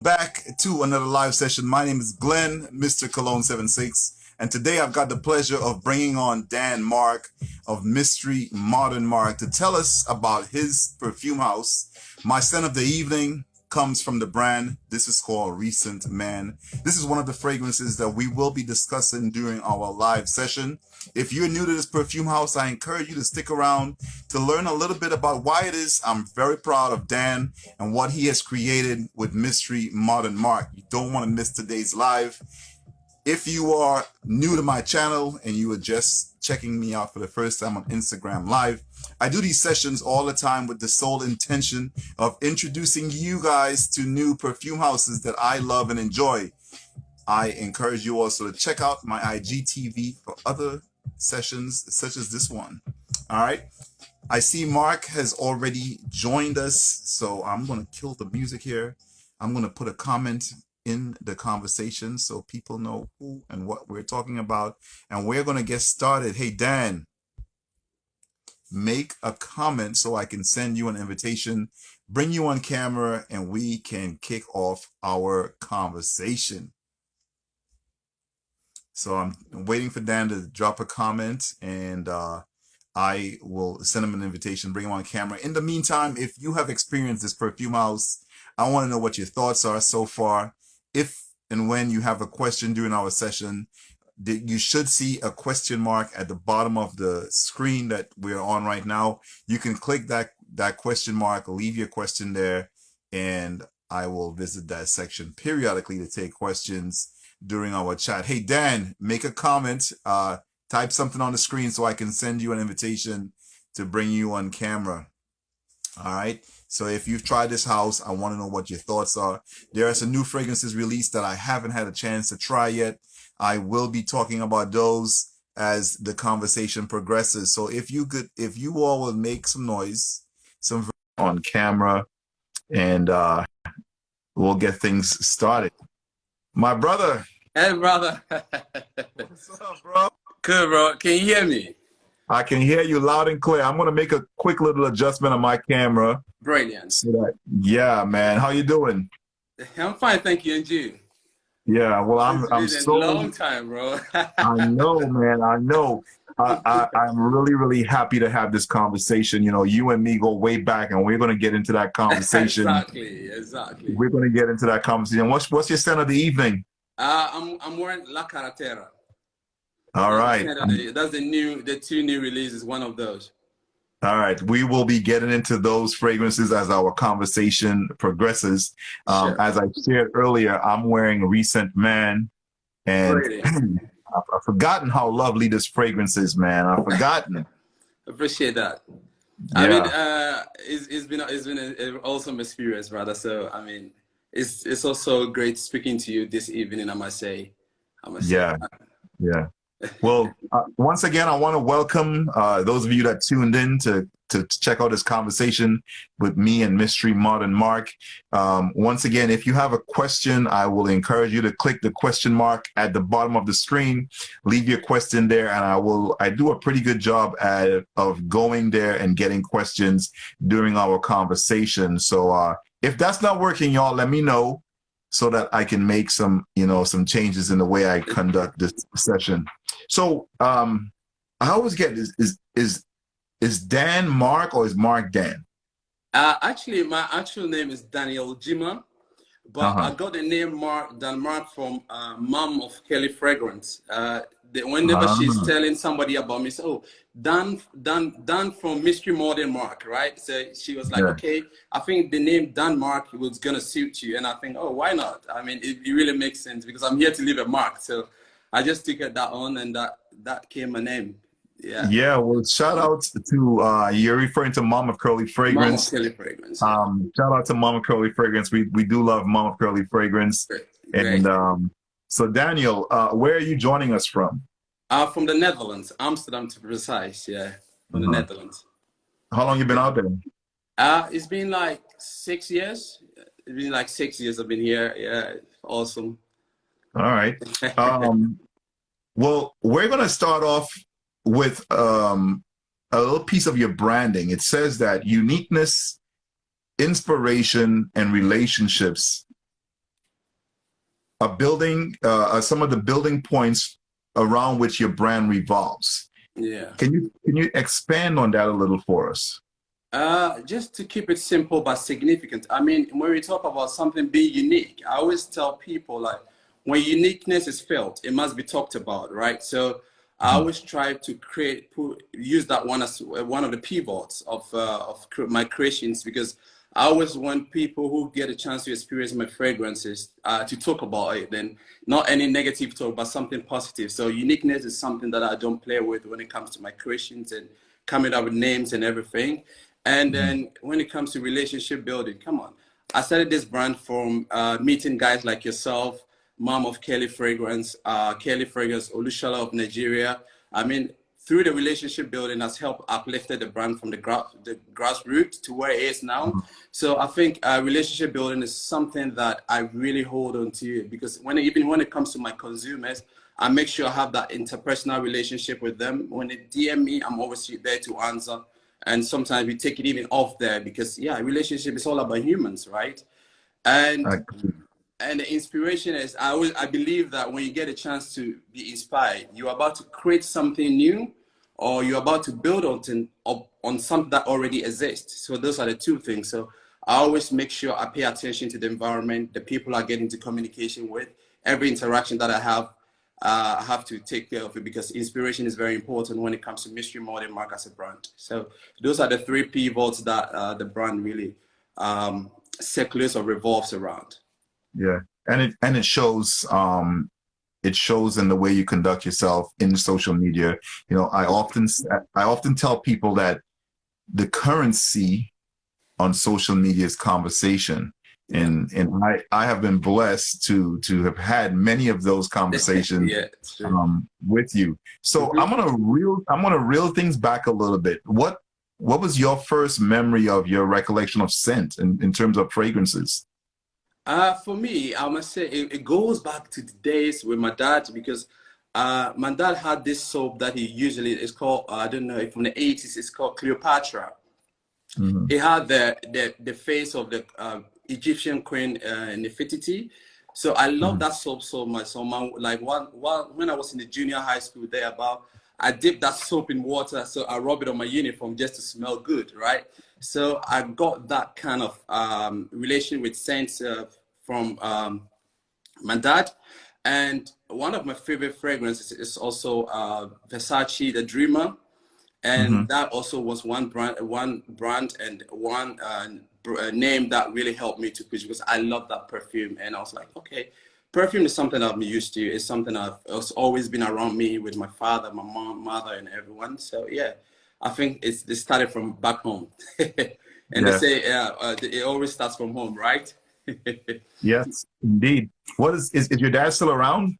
Back to another live session. My name is Glenn, MR.Cologne 76, and today I've got the pleasure of bringing on Dan Mark of Mystery Modern Mark to tell us about his perfume house. My scent of the evening comes from the brand. This is called Recent Man. This is one of the fragrances that we will be discussing during our live session. If you're new to this perfume house, I encourage you to stick around to learn a little bit about why it is I'm very proud of Dan and what he has created with Mystery Modern Mark. You don't want to miss today's live. If you are new to my channel and you are just checking me out for the first time on Instagram Live, I do these sessions all the time with the sole intention of introducing you guys to new perfume houses that I love and enjoy. I encourage you also to check out my IGTV for other sessions such as this one. All right. I see Mark has already joined us, so I'm going to kill the music here. I'm going to put a comment in the conversation so people know who and what we're talking about, and we're going to get started. Hey, Dan, make a comment so I can send you an invitation, bring you on camera, and we can kick off our conversation. So I'm waiting for Dan to drop a comment, and I will send him an invitation, bring him on camera. In the meantime, if you have experienced this perfume house, I want to know what your thoughts are so far. If and when you have a question during our session, you should see a question mark at the bottom of the screen that we're on right now. You can click that question mark, leave your question there, and I will visit that section periodically to take questions during our chat. Hey, Dan, make a comment. Type something on the screen so I can send you an invitation to bring you on camera. All right. So if you've tried this house, I want to know what your thoughts are. There are some new fragrances released that I haven't had a chance to try yet. I will be talking about those as the conversation progresses. So if you all will make some noise, some on camera, and we'll get things started. My brother. Hey, brother. What's up, bro? Good, bro. Can you hear me? I can hear you loud and clear. I'm going to make a quick little adjustment on my camera. Brilliant. So that, yeah, man. How you doing? I'm fine, thank you. And you? Yeah, well, It's I'm been so. a long time, bro. I know, man. I know. I'm really happy to have this conversation. You know, you and me go way back, and we're going to get into that conversation. Exactly. We're going to get into that conversation. What's your scent of the evening? I'm wearing La Carretera. All right. That's the two new releases, one of those. All right. We will be getting into those fragrances as our conversation progresses. Sure. As I shared earlier, I'm wearing Recent Man, and I've forgotten how lovely this fragrance is, man. I've forgotten. Appreciate that. Yeah. I mean, it's been an awesome experience, brother. So I mean, it's also great speaking to you this evening. I must say. Yeah. Well, once again, I want to welcome those of you that tuned in to check out this conversation with me and Mystery Modern Mark. Once again, if you have a question, I will encourage you to click the question mark at the bottom of the screen, leave your question there, and I do a pretty good job of going there and getting questions during our conversation. So if that's not working, y'all, let me know so that I can make some changes in the way I conduct this session. So I always get is Dan Mark or is Mark Dan? Actually, my actual name is Daniel Jima, but I got the name Dan Mark from Mom of Kelly Fragrance. Whenever she's telling somebody about me, oh, Dan from Mystery Modern Mark, right? So she was like, okay, I think the name Dan Mark was gonna suit you, and I think, oh, why not? I mean, it really makes sense because I'm here to leave a mark. So I just took it that on, and that came my name. Yeah. Well, shout out to you're referring to Mom of Curly Fragrance. Mom of Curly Fragrance. Shout out to Mom of Curly Fragrance. We do love Mom of Curly Fragrance. Great. And so Daniel, where are you joining us from? From the Netherlands, Amsterdam to be precise. Yeah, from the Netherlands. How long you been out there? It's been like 6 years. It's been like 6 years I've been here. Yeah, awesome. All right. Well, we're gonna start off with a little piece of your branding. It says that uniqueness, inspiration, and relationships a building, some of the building points around which your brand revolves. Yeah. Can you expand on that a little for us? Just to keep it simple but significant. I mean, when we talk about something being unique, I always tell people like when uniqueness is felt, it must be talked about, right? So I always try to use that one as one of the pivots of my creations, because I always want people who get a chance to experience my fragrances to talk about it. Then not any negative talk, but something positive. So uniqueness is something that I don't play with when it comes to my creations and coming up with names and everything. And then when it comes to relationship building, come on. I started this brand from meeting guys like yourself, mom of Kelly Fragrance, Olushala of Nigeria. I mean, through the relationship building has helped uplifted the brand from the grassroots to where it is now. So I think relationship building is something that I really hold on to, because even when it comes to my consumers, I make sure I have that interpersonal relationship with them. When they DM me, I'm always there to answer. And sometimes we take it even off there because, yeah, relationship is all about humans, right? And the inspiration is, I believe that when you get a chance to be inspired, you're about to create something new, or you're about to build on something that already exists. So those are the two things. So I always make sure I pay attention to the environment, the people I get into communication with, every interaction that I have to take care of it, because inspiration is very important when it comes to Mystery Modern Mark as a brand. So those are the three pivots that the brand really circulates or revolves around. Yeah, and it shows in the way you conduct yourself in social media. You know, I often tell people that the currency on social media is conversation. And I have been blessed to have had many of those conversations with you. So I'm gonna reel things back a little bit. What was your first memory of your recollection of scent in terms of fragrances? For me, I must say it goes back to the days with my dad, because my dad had this soap that he usually is called, I don't know if from the 80s, it's called Cleopatra. It had the face of the Egyptian queen Nefertiti. So I love that soap so much. So when I was in the junior high school there, I dipped that soap in water, so I rub it on my uniform just to smell good, right? So I got that kind of relation with scents from my dad. And one of my favorite fragrances is also Versace The Dreamer. And that also was one brand and one name that really helped me to push, because I love that perfume. And I was like, okay, perfume is something I've been used to. It's something it's always been around me with my father, my mother, and everyone. So yeah, I think it started from back home. And they say it always starts from home, right? Yes, indeed. Is your dad still around?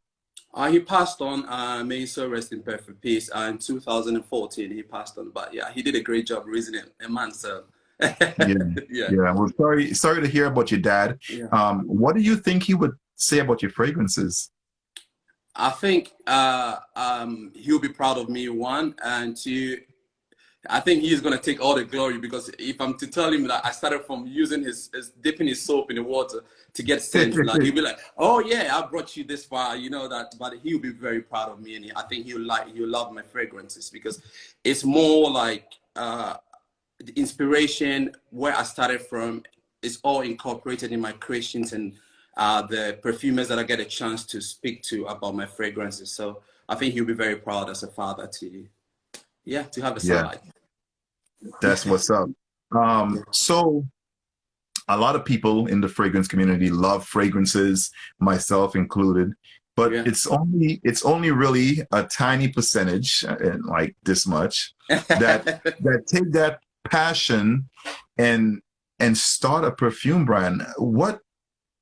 He passed on, may he so rest in perfect peace. In 2014, he passed on. But yeah, he did a great job raising a man, so. Yeah. Well, sorry to hear about your dad. Yeah. What do you think he would say about your fragrances? I think he'll be proud of me, one, and two, I think he's going to take all the glory, because if I'm to tell him that I started from using dipping his soap in the water to get scent, like, he'll be like, oh yeah, I brought you this far, you know that. But he'll be very proud of me, and I think he'll love my fragrances, because it's more like the inspiration where I started from is all incorporated in my creations, and the perfumers that I get a chance to speak to about my fragrances. So I think he'll be very proud as a father to have a son like. That's what's up. So a lot of people in the fragrance community love fragrances, myself included, but it's only really a tiny percentage, like this much, that take that passion and start a perfume brand. What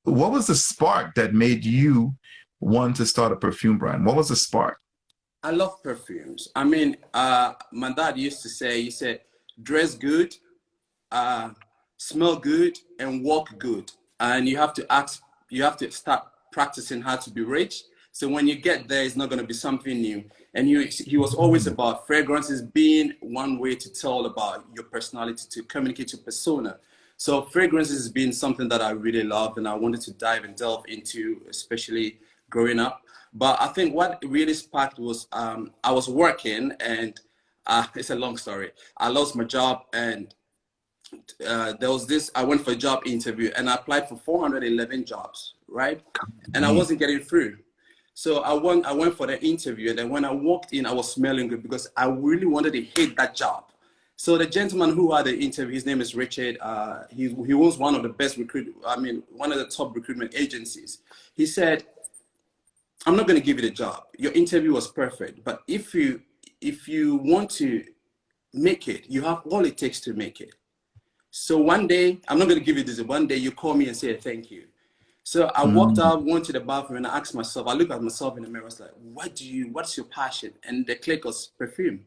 was the spark that made you want to start a perfume brand? What was the spark? I love perfumes. I mean, my dad used to say, he said, dress good, smell good, and walk good. And you have to start practicing how to be rich. So when you get there, it's not going to be something new. And he was always about fragrances being one way to tell about your personality, to communicate your persona. So fragrance has been something that I really love and I wanted to dive and delve into, especially growing up. But I think what really sparked was I was working and it's a long story. I lost my job and there was this, I went for a job interview and I applied for 411 jobs, right? And I wasn't getting through. So I went for the interview, and then when I walked in, I was smelling good because I really wanted to hit that job. So the gentleman who had the interview, his name is Richard. He was one of the best one of the top recruitment agencies. He said, "I'm not going to give you the job. Your interview was perfect, but if you want to make it, you have all it takes to make it. So one day, I'm not going to give you this. One day, you call me and say thank you." So I walked out, went to the bathroom, and I asked myself, I looked at myself in the mirror, I was like, what's your passion? And the click was perfume.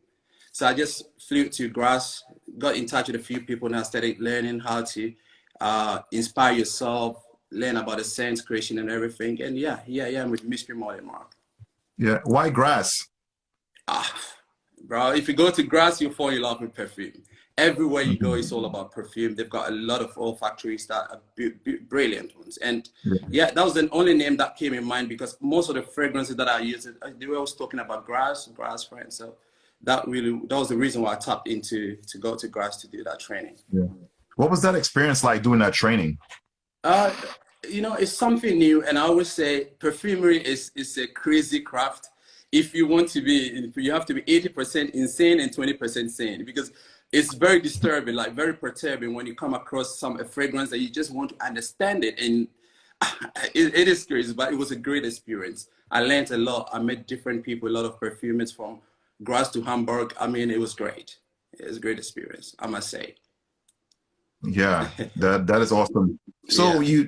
So I just flew to grass, got in touch with a few people, and I started learning how to inspire yourself, learn about the scent creation and everything. And yeah, I am with Mystery Modern Mark. Yeah, why grass? Bro, if you go to grass, you'll fall in love with perfume. Everywhere you go, it's all about perfume. They've got a lot of oil factories that are brilliant ones. And yeah, that was the only name that came in mind because most of the fragrances that I used, they were always talking about grass, friends. So that was the reason why I tapped into to go to grass to do that training. Yeah. What was that experience like doing that training? It's something new. And I always say perfumery is a crazy craft. If you want to be, you have to be 80% insane and 20% sane because it's very disturbing, like very perturbing when you come across a fragrance that you just want to understand it. And it is crazy, but it was a great experience. I learned a lot. I met different people, a lot of perfumers from Graz to Hamburg. I mean, it was great. It was a great experience, I must say. Yeah, that is awesome. So yeah.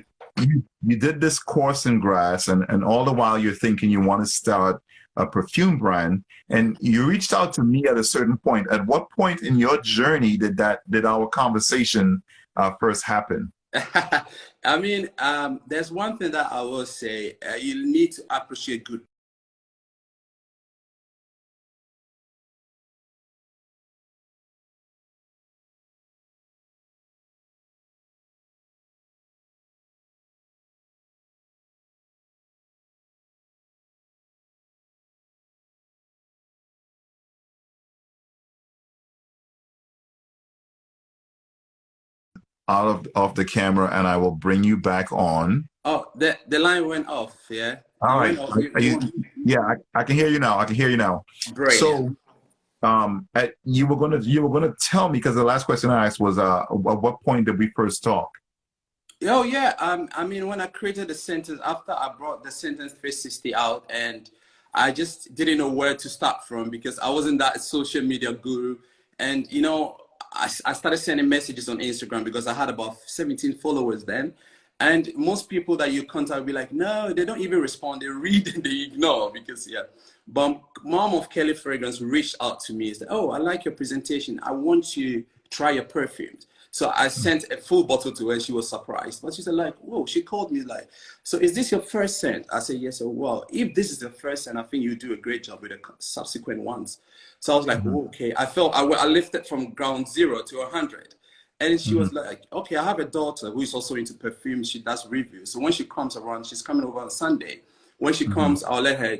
You did this course in Graz, and all the while you're thinking you want to start a perfume brand, and you reached out to me at a certain point. At what point in your journey did our conversation first happen? I mean, there's one thing that I will say: you need to appreciate good. Out of the camera, and I will bring you back on. Oh, the line went off. Yeah. All right. Yeah, I can hear you now. Brilliant. So, you were gonna tell me, because the last question I asked was, at what point did we first talk? Oh yeah. I mean, when I created the sentence, after I brought the sentence 360 out, and I just didn't know where to start from because I wasn't that social media guru, and I started sending messages on Instagram because I had about 17 followers then. And most people that you contact will be like, no, they don't even respond. They read and they ignore because, yeah. But Mom of Kelly Fragrance reached out to me and said, oh, I like your presentation. I want to try your perfumes. So I sent a full bottle to her and she was surprised. But she said like, whoa, she called me like, so is this your first scent? I said, yes. So, well, if this is the first scent, I think you do a great job with the subsequent ones. So I was like, oh, okay. I felt I lifted from ground 0 to 100. And she was like, okay, I have a daughter who is also into perfume. She does reviews. So when she comes around, she's coming over on Sunday. When she comes, I'll let her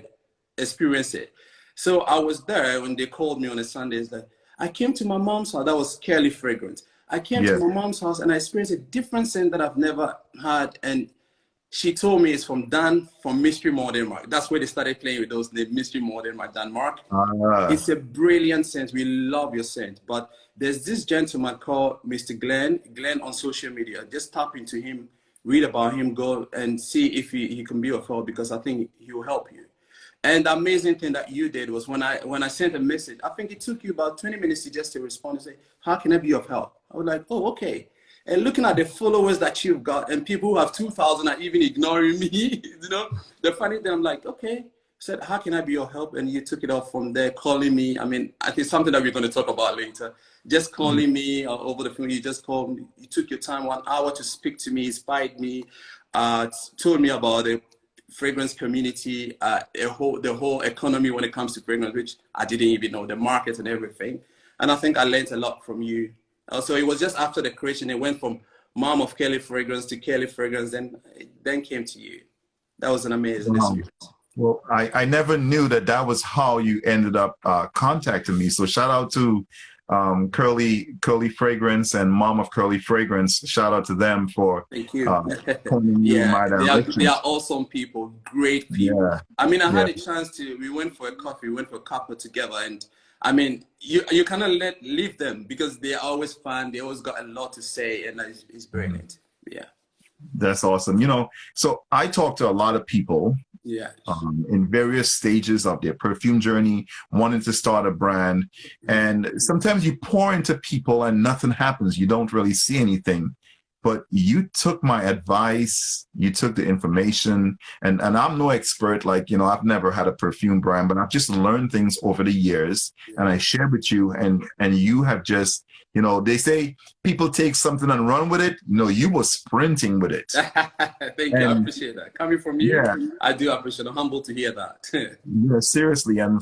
experience it. So I was there when they called me on a Sunday. It's like, I came to my mom's house. That was Kelly Fragrance. I came to my mom's house and I experienced a different scent that I've never had. And she told me it's from Dan from Mystery Modern Mark. That's where they started playing with those names, Mystery Modern Mark, Dan Mark. It's a brilliant scent. We love your scent. But there's this gentleman called Mr. Glenn on social media. Just tap into him, read about him, go and see if he can be of help because I think he will help you. And the amazing thing that you did was when I sent a message, I think it took you about 20 minutes to just to respond and say, how can I be of help? I was like, oh, okay. And looking at the followers that you've got and people who have 2,000 are even ignoring me, the funny thing, I'm like, okay. Said, how can I be your help? And you took it off from there, calling me. I mean, I think something that we're going to talk about later. Just calling me over the phone. You just called me. You took your time, 1 hour to speak to me, inspired me, told me about the fragrance community, the whole economy when it comes to fragrance, which I didn't even know, the market and everything. And I think I learned a lot from you. So it was just after the creation, it went from Mom of Kelly Fragrance to Kelly Fragrance, then came to you. That was an amazing experience. Well, I never knew that was how you ended up contacting me. So shout out to Curly Fragrance and Mom of Curly Fragrance. Shout out to them for thank you. pointing you in my direction. They are awesome people, great people. Yeah. I mean, I had a chance to. We went for a coffee, we went for a cuppa together, and I mean, you kind of leave them because they're always fun. They always got a lot to say, and it's brilliant. Yeah. That's awesome. You know, so I talk to a lot of people in various stages of their perfume journey, wanting to start a brand. And sometimes you pour into people and nothing happens. You don't really see anything. But you took my advice, you took the information, and I'm no expert. Like, you know, I've never had a perfume brand, but I've just learned things over the years, and I share with you, and you have just, you know, they say people take something and run with it. You know, you were sprinting with it. Thank you. I appreciate that. Coming from you, I do appreciate it. I'm humbled to hear that. Yeah, seriously. And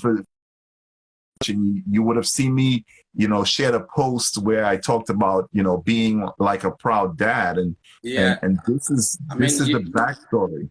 you would have seen me, you know, shared a post where I talked about, you know, being like a proud dad, and this is the backstory.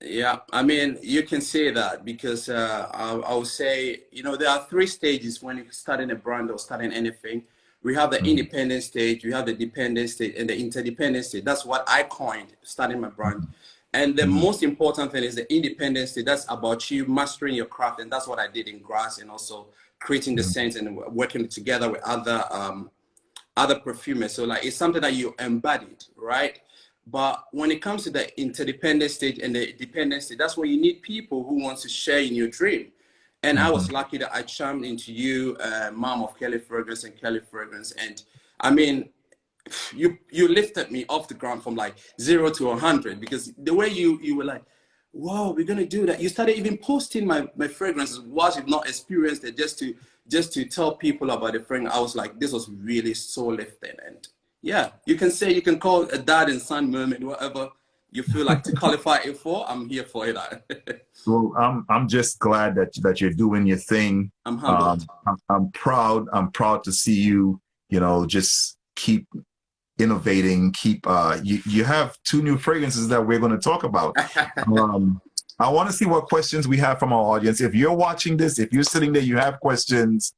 Yeah, I mean, you can say that because I would say, you know, there are 3 stages when you're starting a brand or starting anything. We have the independent stage, we have the dependent stage, and the interdependent stage. That's what I coined starting my brand. And the most important thing is the independent stage. That's about you mastering your craft, and that's what I did in Grass, and also creating the scents and working together with other perfumers. So like, it's something that you embodied, right? But when it comes to the interdependent stage and the dependent stage, that's where you need people who want to share in your dream. And I was lucky that I charmed into you, Mom of Kelly Fragrance and Kelly Fragrance. And I mean, you lifted me off the ground from like 0 to 100, because the way you were like, whoa, we're gonna do that. You started even posting my fragrances once you've not experienced it, just to tell people about the fragrance. I was like, this was really so lifting. And yeah, you can call a dad and son moment, whatever you feel like to qualify it for. I'm here for it. Well, I'm just glad that you're doing your thing. I'm humbled. I'm proud to see you, you know, just keep innovating, you have 2 new fragrances that we're going to talk about. I want to see what questions we have from our audience. If you're watching this, if you're sitting there, you have questions,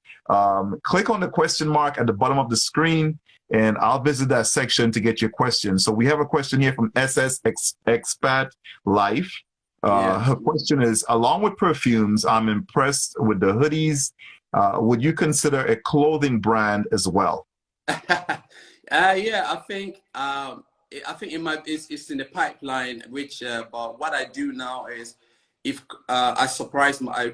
click on the question mark at the bottom of the screen, and I'll visit that section to get your questions. So we have a question here from SS Expat Life. Her question is, along with perfumes, I'm impressed with the hoodies. Would you consider a clothing brand as well? Yeah, I think it's in the pipeline. But what I do now is, if I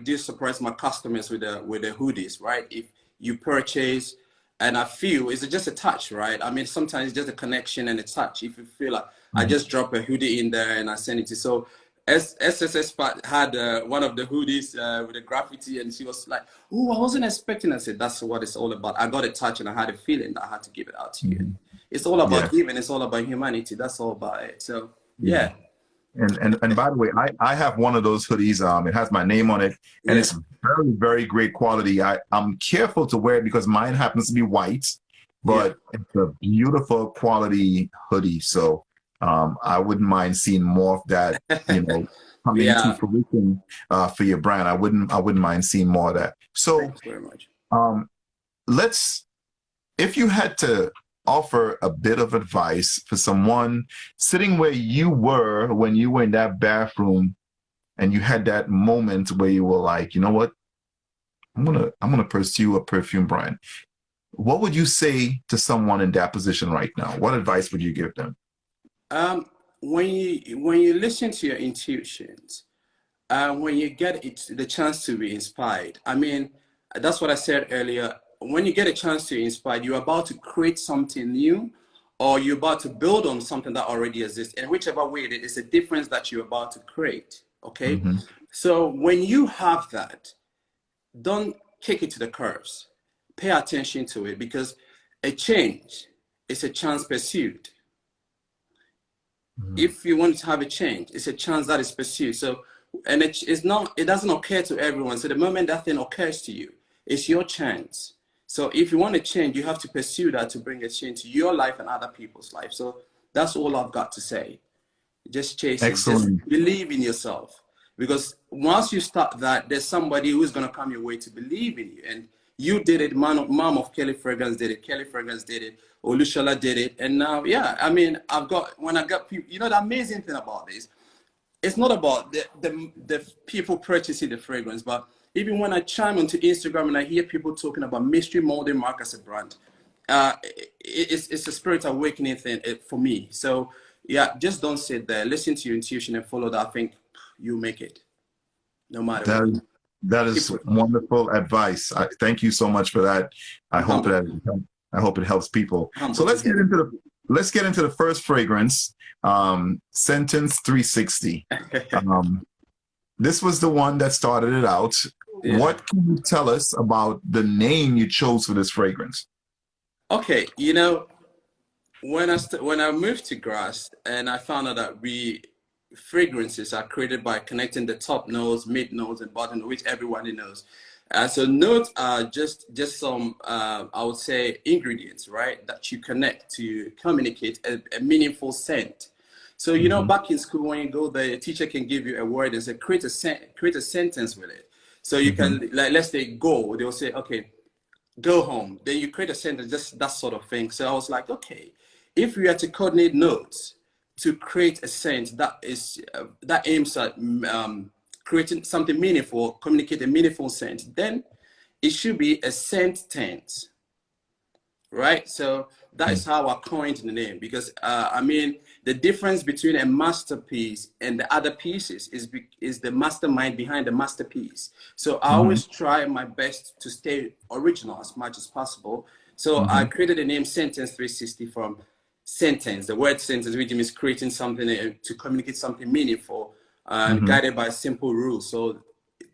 do surprise my customers with the hoodies, right? If you purchase, and I feel it's just a touch, right? I mean, sometimes it's just a connection and a touch. If you feel like I just drop a hoodie in there and I send it to so. SSS had one of the hoodies with the graffiti, and she was like, oh, I wasn't expecting. I said, that's what it's all about. I got a touch and I had a feeling that I had to give it out to you. It's all about giving. It's all about humanity. That's all about it. So, yeah. And by the way, I have one of those hoodies. It has my name on it, and it's very, very great quality. I'm careful to wear it because mine happens to be white, but it's a beautiful quality hoodie. So I wouldn't mind seeing more of that, you know, coming to fruition for your brand. I wouldn't mind seeing more of that. So thanks very much. If you had to offer a bit of advice for someone sitting where you were when you were in that bathroom and you had that moment where you were like, you know what, I'm gonna pursue a perfume brand, what would you say to someone in that position right now? What advice would you give them? When you listen to your intuitions, when you get the chance to be inspired, I mean, that's what I said earlier. When you get a chance to inspire, you're about to create something new, or you're about to build on something that already exists. And whichever way it is, a difference that you're about to create. Okay. So when you have that, don't kick it to the curves. Pay attention to it, because a change is a chance pursued. If you want to have a change, it's a chance that is pursued. So, and it doesn't occur to everyone. So the moment that thing occurs to you, it's your chance. So if you want to change, you have to pursue that to bring a change to your life and other people's life. So that's all I've got to say. Just chase it. Excellent. Just believe in yourself. Because once you start that, there's somebody who's going to come your way to believe in you. And you did it. Mom of Kelly Fragrance did it. Kelly Fragrance did it. Olushola did it. And now, yeah, I mean, when I got people, you know, the amazing thing about this, it's not about the people purchasing the fragrance, but even when I chime onto Instagram and I hear people talking about Mystery Molding Mark as a brand, it's a spirit awakening thing for me. So yeah, just don't sit there. Listen to your intuition and follow that. I think you make it, no matter what. That is wonderful advice. Thank you so much for that. I hope it helps people. So let's get into the first fragrance, Sentence 360. This was the one that started it out. Yeah. What can you tell us about the name you chose for this fragrance? Okay, you know, when I moved to Grass and I found out that fragrances are created by connecting the top notes, mid notes, and bottom, which everybody knows. So notes are just some, I would say, ingredients, right, that you connect to communicate a meaningful scent. So, you know, back in school, when you go there, a teacher can give you a word and say, create a sentence with it. So you can, like, let's say go, they'll say, okay, go home. Then you create a sentence, just that sort of thing. So I was like, okay, if we are to coordinate notes to create a scent that aims at creating something meaningful, communicate a meaningful scent, then it should be a scent tense, right? So that is how I coined the name, because I mean, the difference between a masterpiece and the other pieces is the mastermind behind the masterpiece. So I always try my best to stay original as much as possible. So I created the name Sentence 360 from sentence, the word sentence, which means creating something to communicate something meaningful, guided by simple rules. So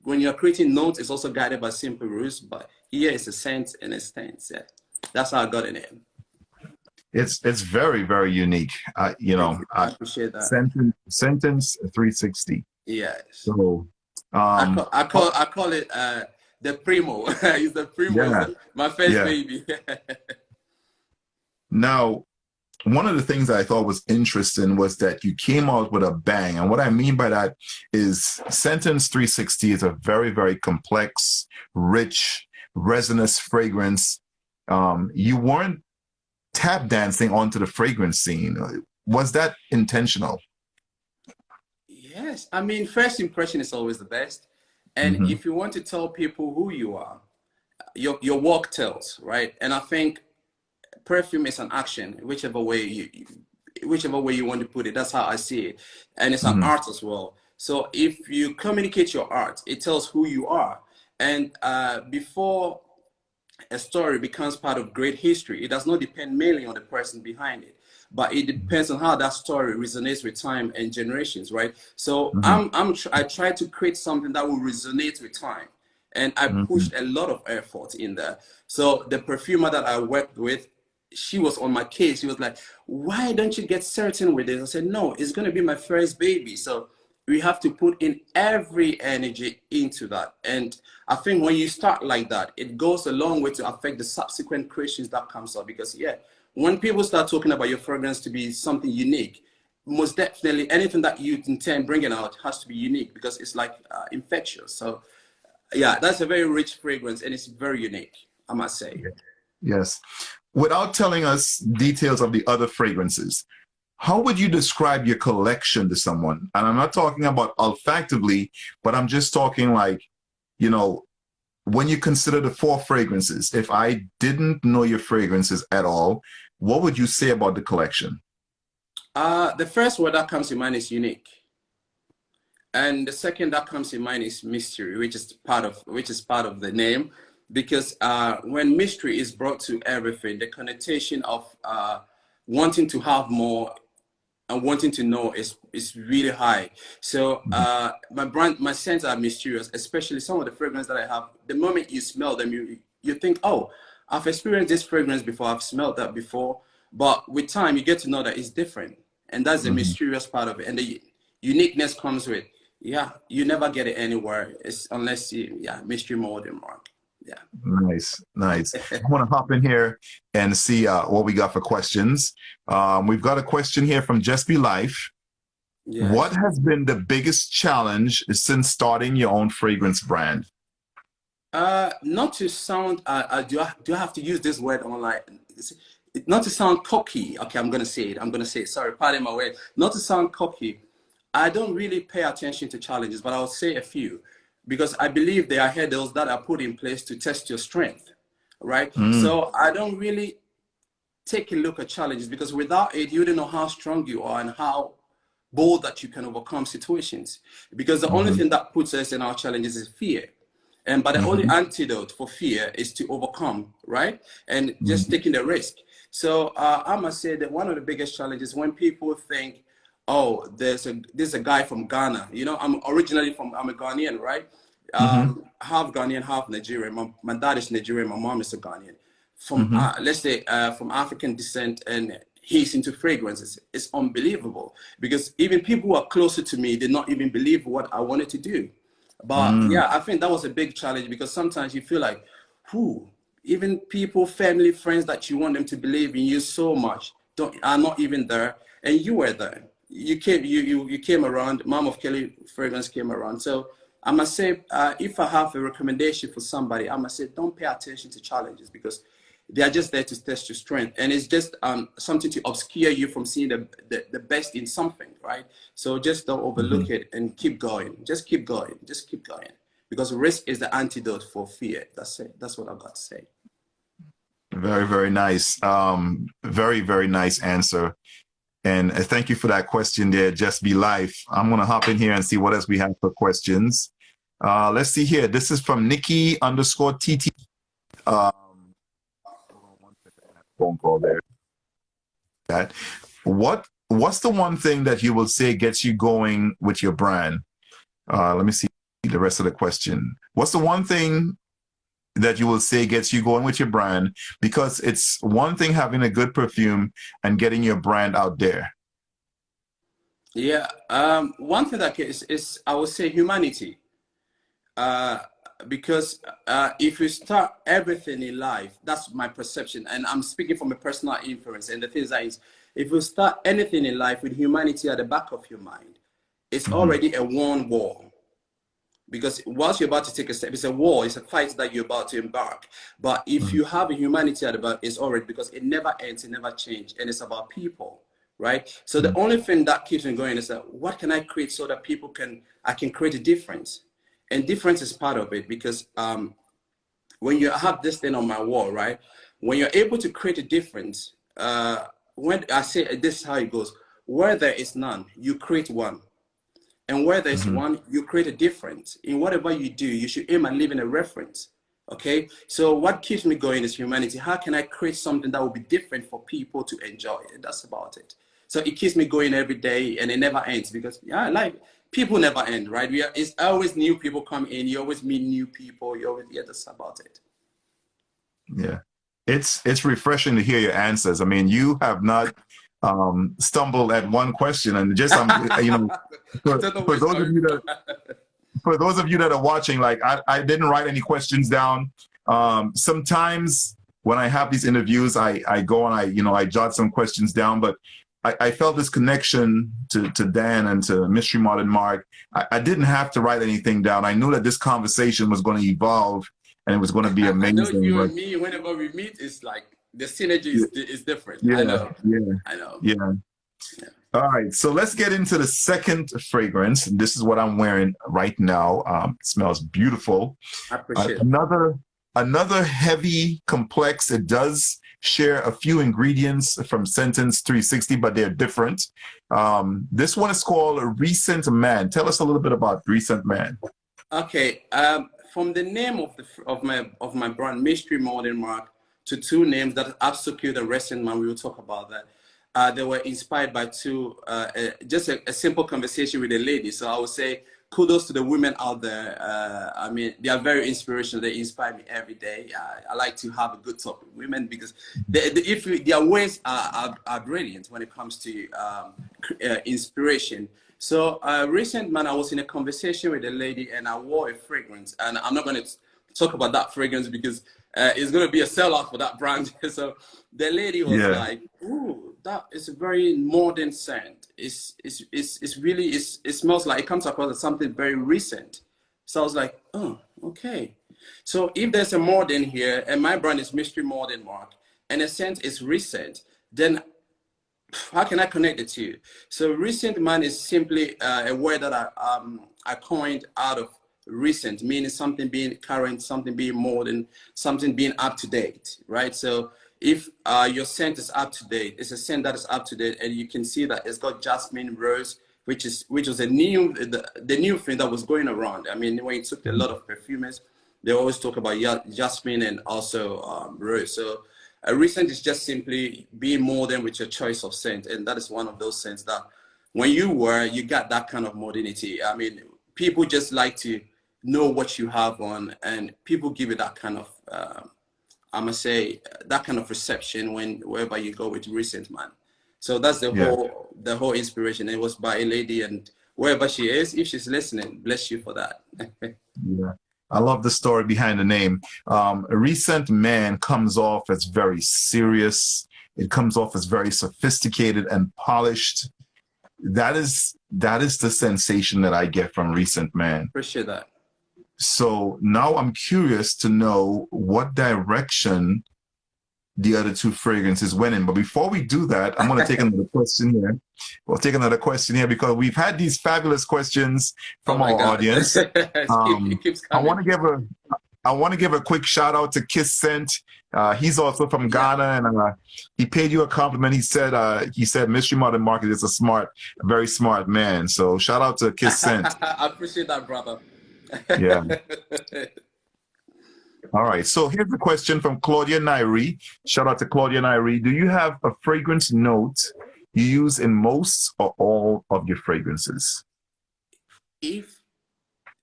when you're creating notes, it's also guided by simple rules, but here it's a sense and a stance. Yeah. That's how I got the name. It's very, very unique. You know, I appreciate that. Sentence 360. Yes. So I call it the primo. It's the primo. Yeah, My first baby. Now, one of the things that I thought was interesting was that you came out with a bang. And what I mean by that is Sentence 360 is a very, very complex, rich, resinous fragrance. You weren't tap dancing onto the fragrance scene. Was that intentional? Yes. I mean, first impression is always the best. And if you want to tell people who you are, your walk tells, right? And I think perfume is an action, whichever way you want to put it. That's how I see it. And it's an art as well. So if you communicate your art, it tells who you are. And before a story becomes part of great history, it does not depend mainly on the person behind it, but it depends on how that story resonates with time and generations, right? So I try to create something that will resonate with time, and I pushed a lot of effort in there. So the perfumer that I worked with, she was on my case. She was like, why don't you get certain with this? I said, no, it's going to be my first baby. So we have to put in every energy into that. And I think when you start like that, it goes a long way to affect the subsequent creations that comes up. Because yeah, when people start talking about your fragrance to be something unique, most definitely anything that you intend bringing out has to be unique, because it's like infectious. So yeah, that's a very rich fragrance and it's very unique, I must say. Yes. Without telling us details of the other fragrances, how would you describe your collection to someone? And I'm not talking about olfactively, but I'm just talking like, you know, when you consider the 4 fragrances, if I didn't know your fragrances at all, what would you say about the collection? The first word that comes to mind is unique. And the second that comes to mind is mystery, which is part of the name. Because when mystery is brought to everything, the connotation of wanting to have more and wanting to know is really high. So my scents are mysterious, especially some of the fragrances that I have. The moment you smell them, you think, oh, I've experienced this fragrance before, I've smelled that before. But with time, you get to know that it's different. And that's the mysterious part of it. And the uniqueness comes with, yeah, you never get it anywhere. It's unless you, mystery more than mark. Yeah. Nice, nice. I want to hop in here and see what we got for questions. We've got a question here from Just Be Life. What Yes. has been the biggest challenge since starting your own fragrance brand? Not to sound, do I have to use this word online? Not to sound cocky. Okay, I'm gonna say it. I'm gonna say it. Sorry, pardon my word. Not to sound cocky. I don't really pay attention to challenges, but I'll say a few because I believe they are hurdles that are put in place to test your strength, right? Mm, So I don't really take a look at challenges because without it, you don't know how strong you are and how bold that you can overcome situations. Because the only mm-hmm, thing that puts us in our challenges is fear. And but the only mm-hmm, antidote for fear is to overcome, right? And just mm-hmm, taking the risk. So I must say that one of the biggest challenges when people think, oh, there's a guy from Ghana. You know, I'm a Ghanaian, right? mm-hmm, Half Ghanaian, half Nigerian. My dad is Nigerian, my mom is a Ghanaian. From mm-hmm, let's say from African descent, and he's into fragrances. It's unbelievable because even people who are closer to me did not even believe what I wanted to do. But mm, yeah, I think that was a big challenge because sometimes you feel like, who, even people, family, friends that you want them to believe in you so much are not even there, and you were there. You came around. Mom of Kelly Fragrance came around. So I must say, if I have a recommendation for somebody, I must say, don't pay attention to challenges because they are just there to test your strength, and it's just something to obscure you from seeing the best in something, right? So just don't mm-hmm. overlook it and keep going. Just keep going. Just keep going. Because risk is the antidote for fear. That's it. That's what I've got to say. Very, very nice. Very, very nice answer. And thank you for that question there, Just Be Life. I'm going to hop in here and see what else we have for questions. Let's see here. This is from Nikki underscore TT. Hold on one second. Phone call there. That what's the one thing that you will say gets you going with your brand? Let me see the rest of the question. What's the one thing that you will say gets you going with your brand? Because it's one thing having a good perfume and getting your brand out there. Yeah. One thing that is I would say humanity. Uh, because if you start everything in life, that's my perception, and I'm speaking from a personal influence. And the thing is, if you start anything in life with humanity at the back of your mind, it's Mm-hmm. already a won war. Because whilst you're about to take a step, it's a war, it's a fight that you're about to embark. But if Mm-hmm. you have a humanity at the back, it's already, because it never ends, it never changes, and it's about people, right? So the only thing that keeps me going is that what can I create so that I can create a difference, and difference is part of it. Because when you have this thing on my wall, right? When you're able to create a difference, when I say this is how it goes: where there is none, you create one. And where there's Mm-hmm. one, you create a difference. In whatever you do, you should aim at leaving a reference. Okay. So what keeps me going is humanity. How can I create something that will be different for people to enjoy? And that's about it. So it keeps me going every day, and it never ends because yeah, like people never end, right? It's always new people come in. You always meet new people. You always, yeah, that's about it. Yeah, it's refreshing to hear your answers. I mean, you have not stumbled at one question, and just I don't know where for it's those of coming you from. that are watching, like I didn't write any questions down. Sometimes when I have these interviews, I go and I jot some questions down, but I felt this connection to Dan and to Mystery Modern Mark. I didn't have to write anything down. I knew that this conversation was going to evolve and it was going to be I know amazing. you But and me, whenever we meet, it's like the synergy is different. I yeah, know. yeah, I know. yeah. Yeah. All right, so let's get into the second fragrance. This is what I'm wearing right now. It smells beautiful. I appreciate it. Another heavy, complex. It does share a few ingredients from Sentence 360, but they're different. This one is called Recent Man. Tell us a little bit about Recent Man. Okay. From the name of my brand, Mystery Modern Mark, to two names that Absolute and Recent Man, we will talk about that. They were inspired by just a simple conversation with a lady. So I would say kudos to the women out there. I mean, they are very inspirational. They inspire me every day. I like to have a good talk with women because their ways are brilliant when it comes to inspiration. So recent man, I was in a conversation with a lady and I wore a fragrance, and I'm not going to talk about that fragrance because it's going to be a sellout for that brand. So the lady was like, "Ooh, that is a very modern scent. It's really it smells like it comes across as something very recent." So I was like, "Oh, okay." So if there's a modern here, and my brand is Mystery Modern Mark, and a scent is recent, then how can I connect the two? So recent, man, is simply a word that I coined out of recent, meaning something being current, something being modern, something being up to date, right? So if your scent is up to date, it's a scent that is up to date, and you can see that it's got jasmine, rose, which was the new thing that was going around. I mean, when you took a lot of perfumers, they always talk about jasmine and also rose. So a recent is just simply being modern with your choice of scent, and that is one of those scents that when you got that kind of modernity. I mean, people just like to know what you have on, and people give it that kind of I must say that kind of reception wherever you go with recent, man. So that's the whole inspiration. It was by a lady, and wherever she is, if she's listening, bless you for that. Yeah. I love the story behind the name. A recent man comes off as very serious. It comes off as very sophisticated and polished. That is the sensation that I get from recent man. Appreciate that. So now I'm curious to know what direction the other two fragrances went in. But before we do that, I'm going to take another question here. We'll take another question here because we've had these fabulous questions from our audience. It keeps coming. I want to give a quick shout out to Kiss Scent. He's also from Ghana, and he paid you a compliment. He said Mystery Modern Market is a very smart man. So shout out to Kiss Scent. I appreciate that, brother. Yeah. All right. So here's a question from Claudia Nairi. Shout out to Claudia Nairi. Do you have a fragrance note you use in most or all of your fragrances?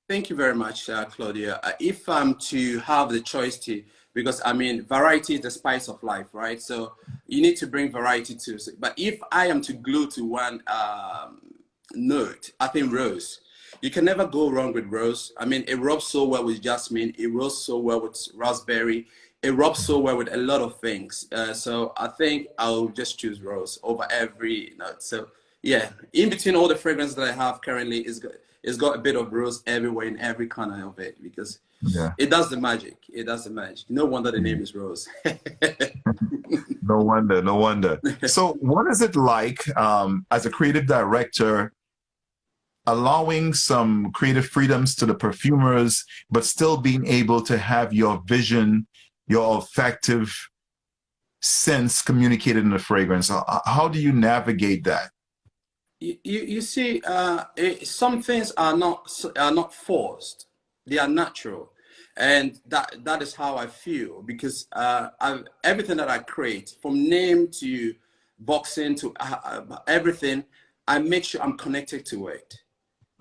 Thank you very much, Claudia. If I'm to have the choice to, because I mean, variety is the spice of life, right? So you need to bring variety to it. But if I am to glue to one note, I think rose. You can never go wrong with rose. I mean, it rubs so well with jasmine. It rubs so well with raspberry. It rubs so well with a lot of things. So I think I'll just choose rose over every note. So yeah, in between all the fragrances that I have currently, it's got a bit of rose everywhere in every corner of it because it does the magic. It does the magic. No wonder the name is Rose. No wonder. So what is it like as a creative director, allowing some creative freedoms to the perfumers, but still being able to have your vision, your olfactive sense communicated in the fragrance? How do you navigate that? You see, some things are not forced; they are natural, and that is how I feel because everything that I create, from name to boxing to everything, I make sure I'm connected to it.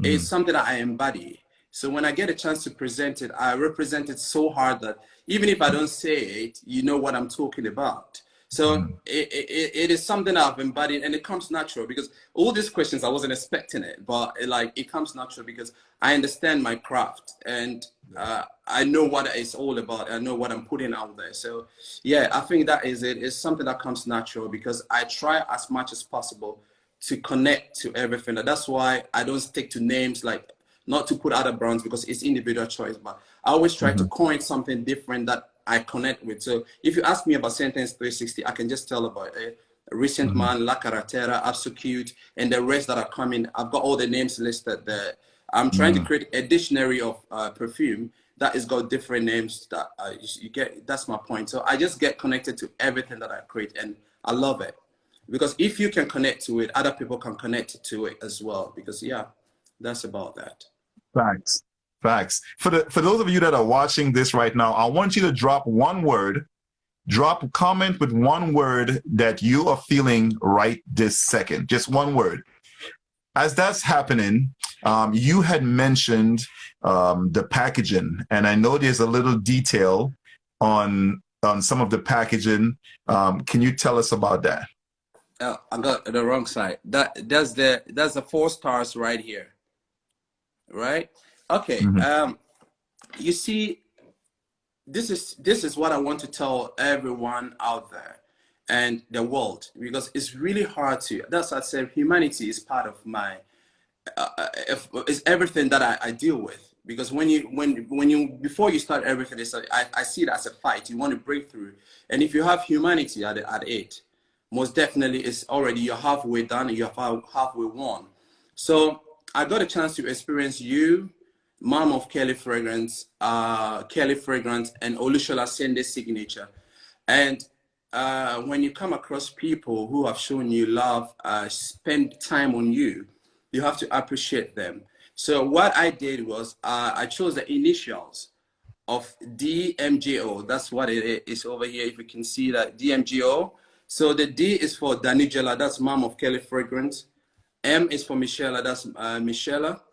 It's something that I embody. So when I get a chance to present it, I represent it so hard that even if I don't say it, you know what I'm talking about. So it is something I've embodied, and it comes natural because all these questions, I wasn't expecting it, but it comes natural because I understand my craft and I know what it's all about. I know what I'm putting out there. So yeah, I think that is it. It's something that comes natural because I try as much as possible to connect to everything. That's why I don't stick to names, like not to put other brands because it's individual choice, but I always try to coin something different that I connect with. So if you ask me about Sentence 360, I can just tell about a recent man, La Carretera, Absolute, and the rest that are coming. I've got all the names listed there. I'm trying to create a dictionary of perfume that has got different names that you get. That's my point. So I just get connected to everything that I create, and I love it. Because if you can connect to it, other people can connect to it as well. Because yeah, that's about that. Facts. For those of you that are watching this right now, I want you to drop a comment with one word that you are feeling right this second. Just one word. As that's happening, you had mentioned the packaging, and I know there's a little detail on some of the packaging. Can you tell us about that? I got the wrong side. That's the 4 stars right here. Right? Okay. You see, this is what I want to tell everyone out there and the world, because it's really hard to. That's why I said humanity is part of my is everything that I deal with. Because when you before you start everything, it's like, I see it as a fight. You want to break through, and if you have humanity at it, most definitely it's already you're halfway done and you're halfway won. So I got a chance to experience you, Mom of Kelly Fragrance, and Olushola Sende Signature. And when you come across people who have shown you love, spend time on you, you have to appreciate them. So what I did was I chose the initials of DMGO. That's what it is over here. If you can see that, DMGO. So the D is for Danijela, that's Mom of Kelly Fragrance. M is for Michelle, that's Michelle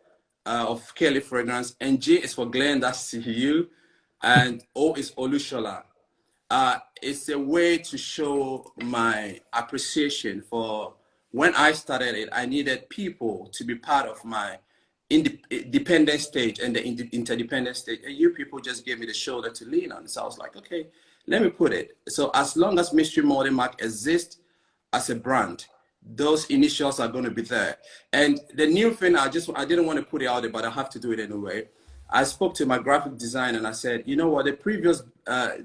of Kelly Fragrance. And G is for Glenn, that's you. And O is Olushola. It's a way to show my appreciation for when I started it. I needed people to be part of my independent stage and the interdependent stage. And you people just gave me the shoulder to lean on. So I was like, okay, let me put it. So as long as Mystery Modern Mark exists as a brand, those initials are going to be there. And the new thing, I didn't want to put it out there, but I have to do it anyway. I spoke to my graphic designer and I said, you know what, the previous how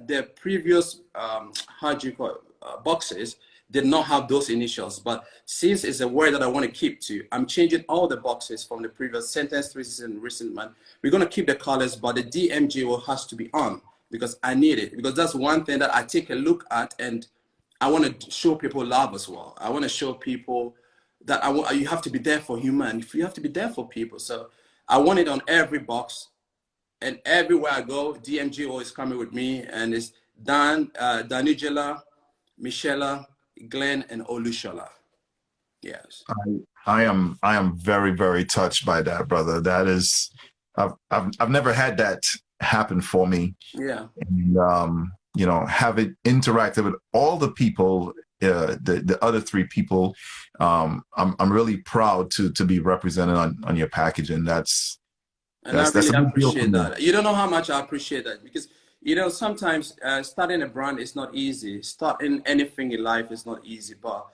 do you call it, boxes did not have those initials. But since it's a word that I want to keep to, I'm changing all the boxes from the previous sentence, recent, recent man. We're going to keep the colors, but the DMGO has to be on because I need it. Because that's one thing that I take a look at, and I want to show people love as well. I want to show people that you have to be there for human. You have to be there for people. So I want it on every box. And everywhere I go, DMGO is coming with me, and it's Danijela, Michelle, Glenn, and Olushola. Yes. I am very, very touched by that, brother. That is, I've never had that happen for me. Yeah. And, you know, have it interacted with all the people, the other three people. I'm really proud to be represented on your package, and that's. And I really appreciate that. You don't know how much I appreciate that, because, you know, sometimes starting a brand is not easy. Starting anything in life is not easy, but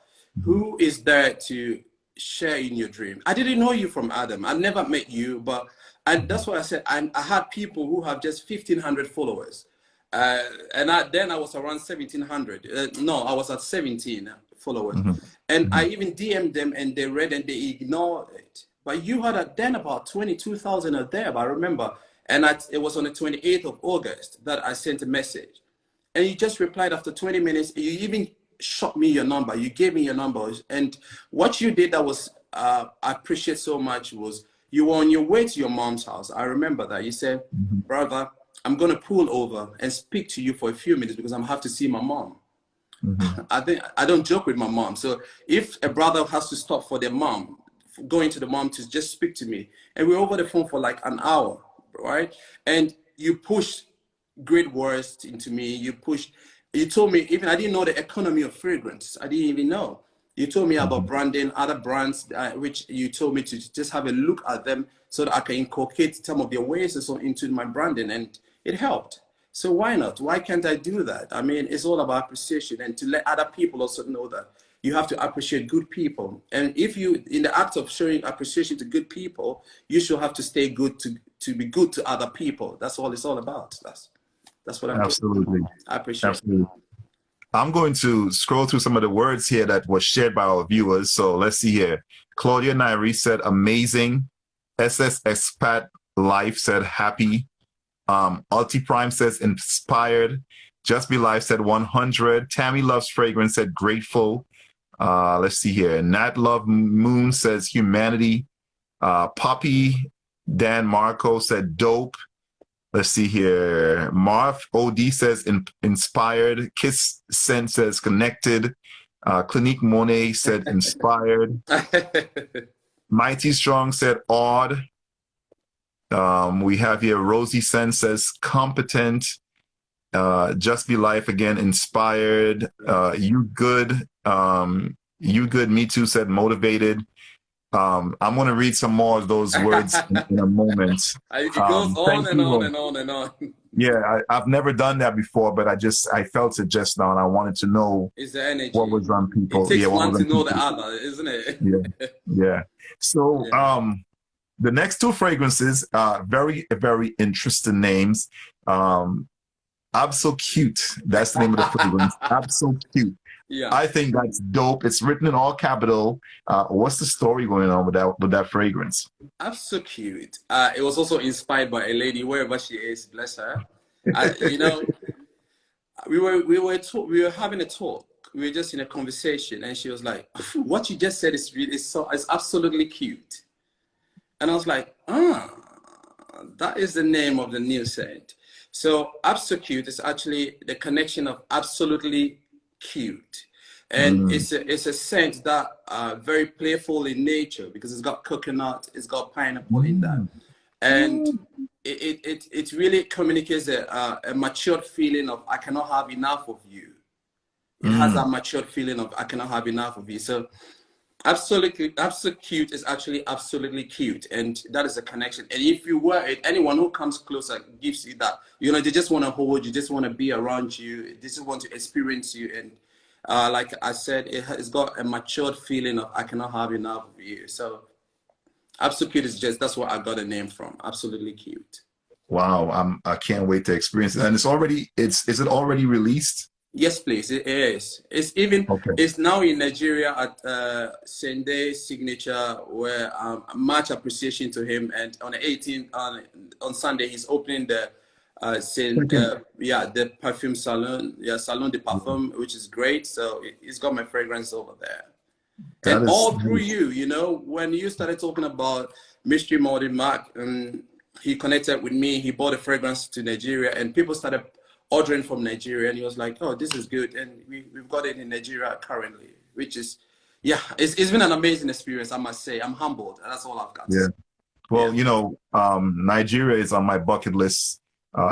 who is there to share in your dream? I didn't know you from Adam. I never met you, but that's what I said. I had people who have just 1,500 followers. And then I was around 1,700. No, I was at 17 followers. And I even DM'd them and they read and they ignored it. But you had then about 22,000 a day, I remember. And it was on the 28th of August that I sent a message. And you just replied after 20 minutes. You even shot me your number. You gave me your number. And what you did that was, I appreciate so much, was you were on your way to your mom's house. I remember that. You said, brother, I'm going to pull over and speak to you for a few minutes because I'm have to see my mom. I don't joke with my mom. So if a brother has to stop for their mom, going to the mom to just speak to me, and we're over the phone for like an hour, right? And you pushed great words into me. You told me, even I didn't know the economy of fragrance. I didn't even know. You told me about branding, other brands, which you told me to just have a look at them so that I can inculcate some of their ways and so into my branding, and it helped. So why not? Why can't I do that? I mean, it's all about appreciation, and to let other people also know that you have to appreciate good people. And if you, in the act of showing appreciation to good people, you should have to stay good to be good to other people. That's all it's all about. That's what I'm absolutely doing. I appreciate absolutely. It. I'm going to scroll through some of the words here that were shared by our viewers. So let's see here. Claudia Nairi said amazing. SS Expat Life said happy. Ulti Prime says inspired. Just Be Life said 100. Tammy Loves Fragrance said grateful. Let's see here. Nat Love Moon says humanity. Poppy Dan Marco said dope. Let's see here. Marv OD says inspired. Kiss Sen says connected. Clinique Monet said inspired. Mighty Strong said awed. We have here Rosie Sen says competent. Just Be Life again, inspired. You Good. You Good, Me Too said motivated. I'm going to read some more of those words in a moment. It goes on and on and on and on. Yeah, I've never done that before, but I felt it just now, and I wanted to know It's the what energy. was on It people. Yeah, takes what one was to on know the people. other, isn't it? Yeah, yeah. So, Yeah. the next two fragrances are very, very interesting names. Abso Cute. That's the name of the fragrance. Abso Cute. Yeah. I think that's dope. It's written in all capital. What's the story going on with that fragrance? Abso Cute. It was also inspired by a lady, wherever she is, bless her. You know, we were having a talk. We were just in a conversation, and she was like, "What you just said is really it's absolutely cute." And I was like, that is the name of the new scent. So Abso Cute is actually the connection of absolutely cute. And Mm. it's a scent that very playful in nature because it's got coconut, it's got pineapple in that. Mm. And it really communicates a matured feeling of I cannot have enough of you. It has Mm. that matured feeling of I cannot have enough of you. So absolutely, absolutely cute is actually absolutely cute, and that is a connection. And if you wear it, anyone who comes closer gives you that. You know, they just want to hold you, just want to be around you, they just want to experience you. And like I said, it's got a matured feeling of I cannot have enough of you. So absolutely cute is just that's where I got a name from. Absolutely cute. Wow, I can't wait to experience it. And is it already released? Yes, please. It is. Okay. It's now in Nigeria at Sende Signature, where much appreciation to him. And on the 18th, on Sunday, he's opening the Second. the perfume salon, Salon de Parfum, which is great. So he's got my fragrance over there. And That is all through you, you know, when you started talking about Mystery Modern Mark, he connected with me. He bought a fragrance to Nigeria, and people started ordering from Nigeria. And he was like, "Oh, this is good," and we've got it in Nigeria currently, which is, yeah, it's been an amazing experience. I must say, I'm humbled, and that's all I've got to yeah. say. Well, Yeah. you know, Nigeria is on my bucket list.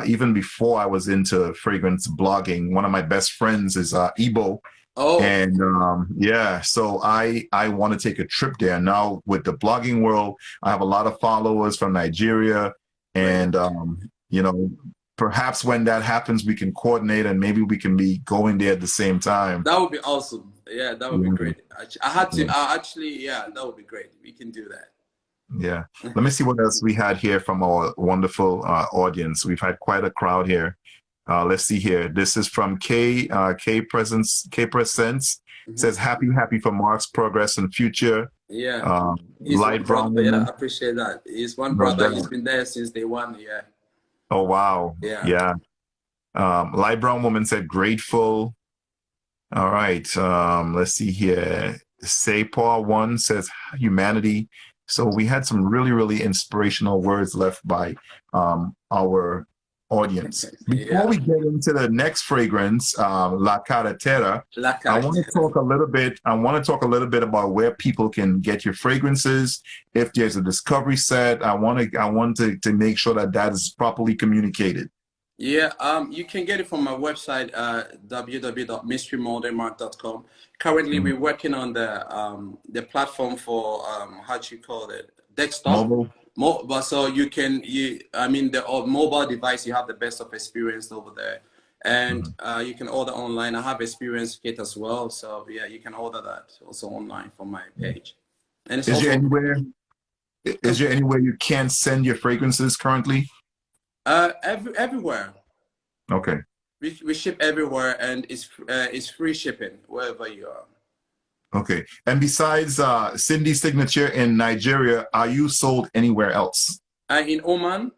Even before I was into fragrance blogging, one of my best friends is Igbo. Oh, And yeah, so I want to take a trip there. Now with the blogging world, I have a lot of followers from Nigeria, great. and you know, perhaps when that happens, we can coordinate and maybe we can be going there at the same time. That would be awesome. Yeah, that would be Yeah, great. I had to. yeah. Actually, yeah, that would be great. We can do that. Yeah. Let me see what else we had here from our wonderful audience. We've had quite a crowd here. Let's see here. This is from K Presence. Mhm. Says happy for Mark's progress and future. Yeah. He's one Light brown brother. Yeah, woman. I appreciate that. He's one No brother. He's doubt. been there since day one. Yeah. Oh wow. Yeah. Yeah. Light brown woman said grateful. All right. Let's see here. Say Paul one says humanity. So we had some really, really inspirational words left by our audience. Before Yeah. we get into the next fragrance, La Carretera, Like I I want to talk a little bit. I want to talk a little bit about where people can get your fragrances. If there's a discovery set, I want to make sure that that is properly communicated. Yeah, you can get it from my website, www.mysterymodernmark.com. Currently, Mhm. we're working on the platform for how do you call it, desktop. Mobile. But so I mean, the mobile device, you have the best of experience over there, and Mhm. you can order online. I have experience kit as well, so yeah, you can order that also online from my page, and it's Is there also anywhere? Is there anywhere you can't send your fragrances currently? everywhere. Okay. We ship everywhere, and it's free shipping wherever you are. Okay. And besides Cindy's signature in Nigeria, are you sold anywhere else? In Oman,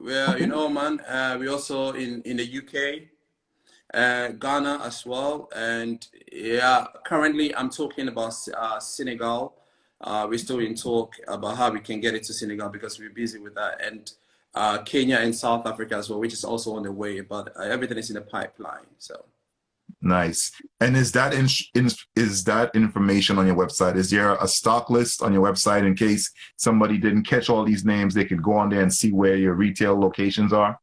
we're Okay. in Oman. We also in the UK, Ghana as well, and yeah, currently I'm talking about Senegal. We're still in talk about how we can get it to Senegal because we're busy with that, and Kenya and South Africa as well, which is also on the way. But everything is in the pipeline. So. Nice. And is that information on your website? Is there a stock list on your website in case somebody didn't catch all these names? They could go on there and see where your retail locations are.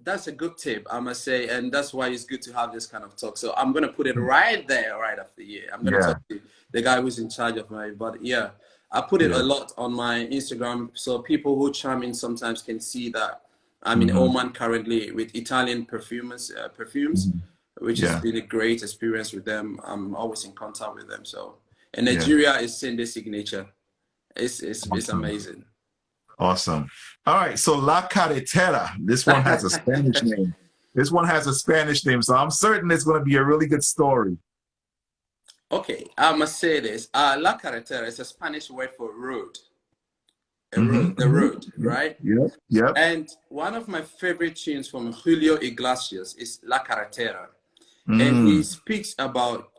That's a good tip, I must say, and that's why it's good to have this kind of talk. So I'm gonna put it right there, right after you. I'm gonna Yeah. talk to the guy who's in charge of my. But yeah, I put it Yeah. a lot on my Instagram, so people who chime in sometimes can see that I'm in Oman currently with Italian perfumes, which has been a great experience with them. I'm always in contact with them. So, and Nigeria is Sinde signature. It's amazing. Awesome. All right. So La Carretera. This one has a Spanish name. This one has a Spanish name. So I'm certain it's going to be a really good story. Okay. I must say this. La Carretera is a Spanish word for road. The road, right? Yep. And one of my favorite tunes from Julio Iglesias is La Carretera. And he speaks about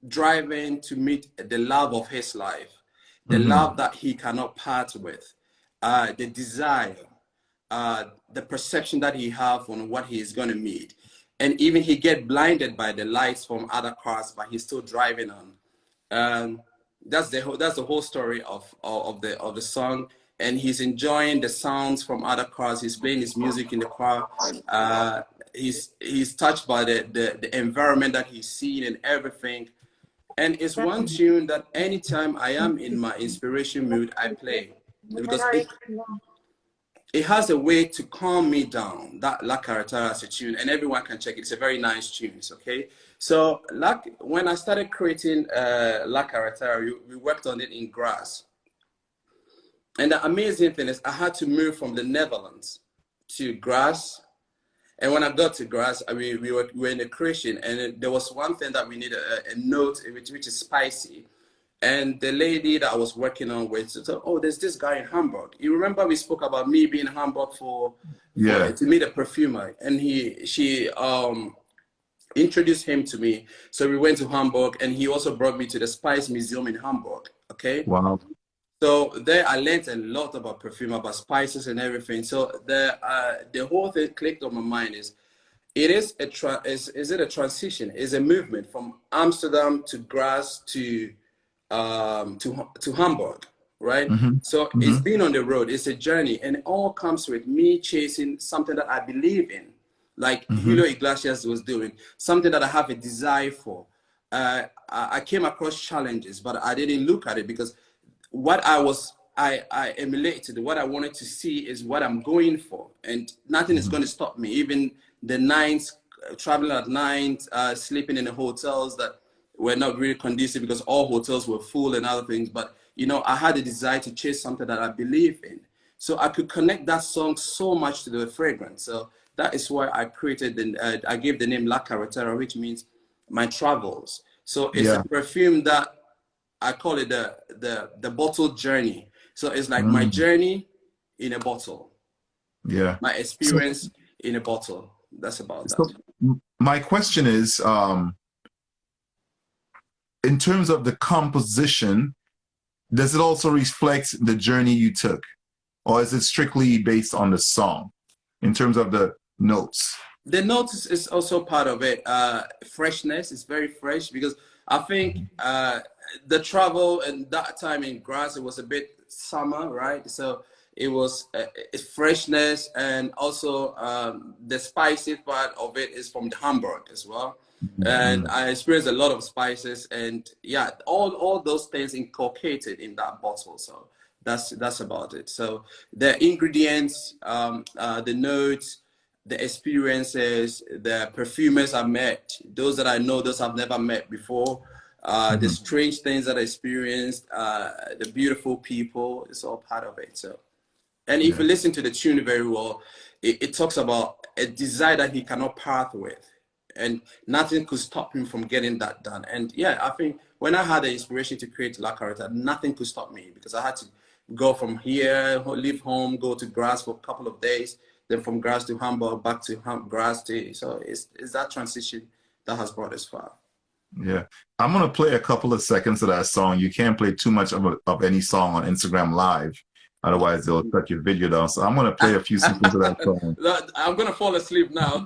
driving to meet the love of his life, the love that he cannot part with, the desire, the perception that he have on what he is going to meet. And even he get blinded by the lights from other cars, but he's still driving on. That's the whole story of the song. And he's enjoying the sounds from other cars. He's playing his music in the car. He's touched by the environment that he's seeing and everything. And it's one tune that anytime I am in my inspiration mood, I play, because it has a way to calm me down. That La Carretera is a tune, and everyone can check it. It's a very nice tune, okay? So when I started creating La Carretera, we worked on it in Grass. And the amazing thing is I had to move from the Netherlands to Grass. And when I got to Grass, we were in the creation, and there was one thing that we needed, a note which is spicy. And the lady that I was working on with said, oh, there's this guy in Hamburg. You remember we spoke about me being in Hamburg to meet a perfumer, and she introduced him to me. So we went to Hamburg, and he also brought me to the Spice Museum in Hamburg. Okay. Wow. So there I learned a lot about perfume, about spices and everything. So the whole thing clicked on my mind is it a transition? Is a movement from Amsterdam to Grass to Hamburg, right? So it's been on the road. It's a journey, and it all comes with me chasing something that I believe in, like Julio Iglesias was doing, something that I have a desire for. I came across challenges, but I didn't look at it because what I emulated, what I wanted to see is what I'm going for, and nothing is going to stop me. Even the nights, traveling at night, sleeping in the hotels that were not really conducive because all hotels were full and other things. But, you know, I had a desire to chase something that I believe in. So I could connect that song so much to the fragrance. So that is why I created, I gave the name La Carretera, which means my travels. So it's a perfume that I call it the bottle journey. So it's like my journey in a bottle. Yeah. My experience in a bottle. That's about that. My question is, in terms of the composition, does it also reflect the journey you took? Or is it strictly based on the song in terms of the notes? The notes is also part of it. Freshness is very fresh because I think the travel and that time in Grass, it was a bit summer, right? So it was freshness, and also the spicy part of it is from the Hamburg as well. And I experienced a lot of spices, and yeah, all those things inculcated in that bottle. So that's about it. So the ingredients, the notes, the experiences, the perfumers I met, those that I know, those I've never met before, the strange things that I experienced, the beautiful people, it's all part of it. So, and if you listen to the tune very well, it talks about a desire that he cannot part with, and nothing could stop him from getting that done. And yeah, I think when I had the inspiration to create La Carretera, nothing could stop me, because I had to go from here, leave home, go to Grass for a couple of days, then from Grass to Hamburg, back to Grass to, so it's that transition that has brought us far. Yeah, I'm gonna play a couple of seconds of that song. You can't play too much of any song on Instagram Live, otherwise they'll cut your video down. So I'm gonna play a few seconds of that song. I'm gonna fall asleep now.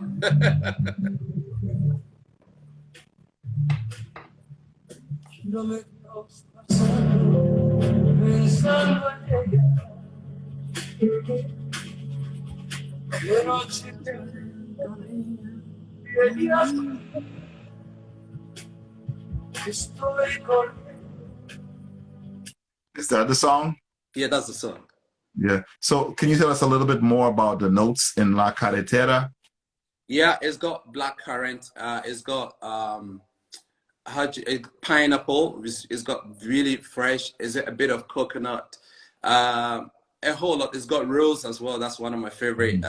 Is that the song? Yeah, that's the song. Yeah. So can you tell us a little bit more about the notes in La Carretera? Yeah, it's got blackcurrant. It's got pineapple. It's got really fresh. Is it a bit of coconut? A whole lot. It's got rose as well. That's one of my favorite.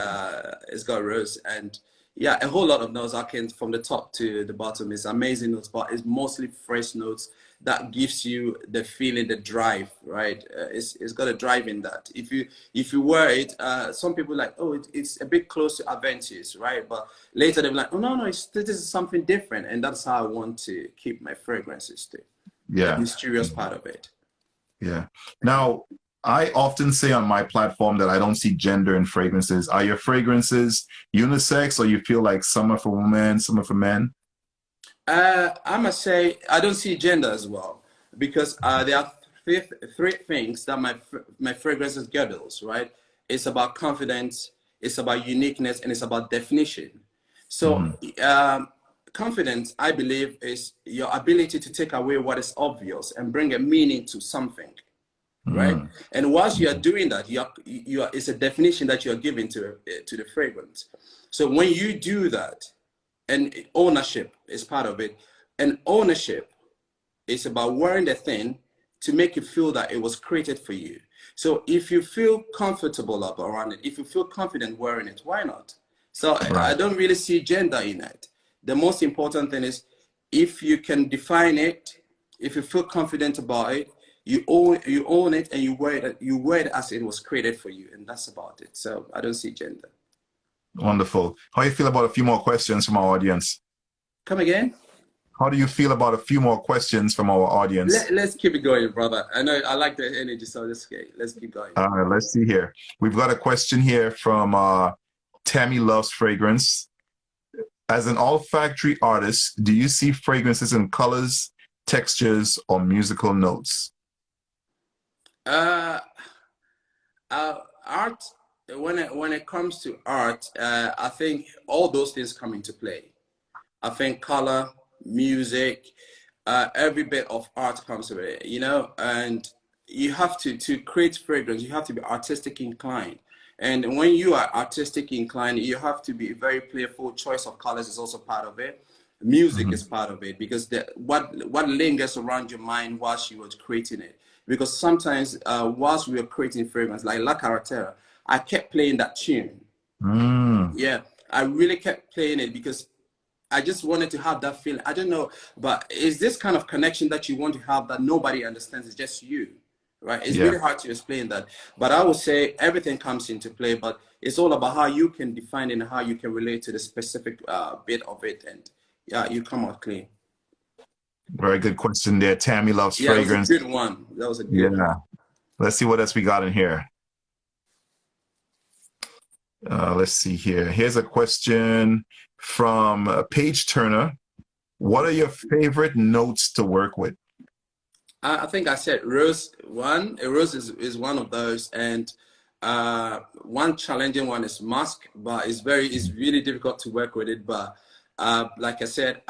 It's got rose and yeah, a whole lot of notes. I can from the top to the bottom. It's amazing notes, but it's mostly fresh notes that gives you the feeling, the drive, right? It's got a drive in that. If you wear it, some people like, oh, it's a bit close to Aventus, right? But later they're like, oh no, this is something different, and that's how I want to keep my fragrances too. The Yeah. mysterious part of it. Yeah. Now, I often say on my platform that I don't see gender in fragrances. Are your fragrances unisex, or you feel like some are for women, some are for men? I must say I don't see gender as well because there are three things that my fragrances girdles, right? It's about confidence, it's about uniqueness, and it's about definition. So confidence, I believe, is your ability to take away what is obvious and bring a meaning to something, right? And whilst you are doing that, it's a definition that you are giving to the fragrance. So when you do that, and ownership is part of it, and ownership is about wearing the thing to make you feel that it was created for you. So if you feel comfortable around it, if you feel confident wearing it, why not? So I don't really see gender in it. The most important thing is if you can define it, if you feel confident about it, you own it, and you wear it as it was created for you, and that's about it. So I don't see gender. Wonderful. How do you feel about a few more questions from our audience? Come again? How do you feel about a few more questions from our audience? Let's keep it going, brother. I know I like the energy, so let's keep going. All right, let's see here. We've got a question here from Tammy Loves Fragrance. As an olfactory artist, do you see fragrances in colors, textures, or musical notes? Art, when it comes to art, I think all those things come into play. I think color, music, every bit of art comes with it, you know, and you have to create fragrance, you have to be artistic inclined. And when you are artistic inclined, you have to be very playful. Choice of colors is also part of it. Music is part of it, because what lingers around your mind whilst you were creating it. Because sometimes whilst we were creating fragrance, like La Carretera, I kept playing that tune. Yeah, I really kept playing it because I just wanted to have that feeling. I don't know, but is this kind of connection that you want to have that nobody understands? It's just you, right? It's really hard to explain that. But I would say everything comes into play, but it's all about how you can define it and how you can relate to the specific bit of it. And yeah, you come out clean. Very good question there. Tammy Loves Fragrance. That was a good one. That was a good one. Let's see what else we got in here. Let's see here. Here's a question from Paige Turner. What are your favorite notes to work with? I think I said rose one. A rose is one of those, and one challenging one is musk, but it's really difficult to work with it. But like I said,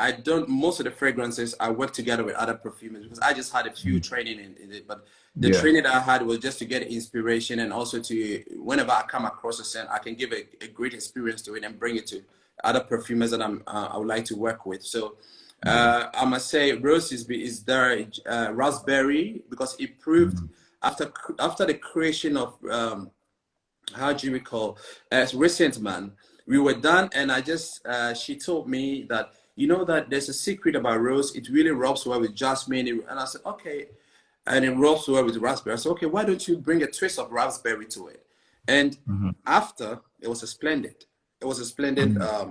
most of the fragrances I work together with other perfumers because I just had a few training in it. But the training that I had was just to get inspiration, and also to, whenever I come across a scent, I can give a great experience to it and bring it to other perfumers that I would like to work with. So I must say rose is there, raspberry, because it proved after the creation of how do you recall, Recent Man, we were done, and I just she told me that, you know, that there's a secret about rose, it really rubs well with jasmine. And I said, okay. And it rubs well with raspberry. I said, okay, why don't you bring a twist of raspberry to it? And after, it was a splendid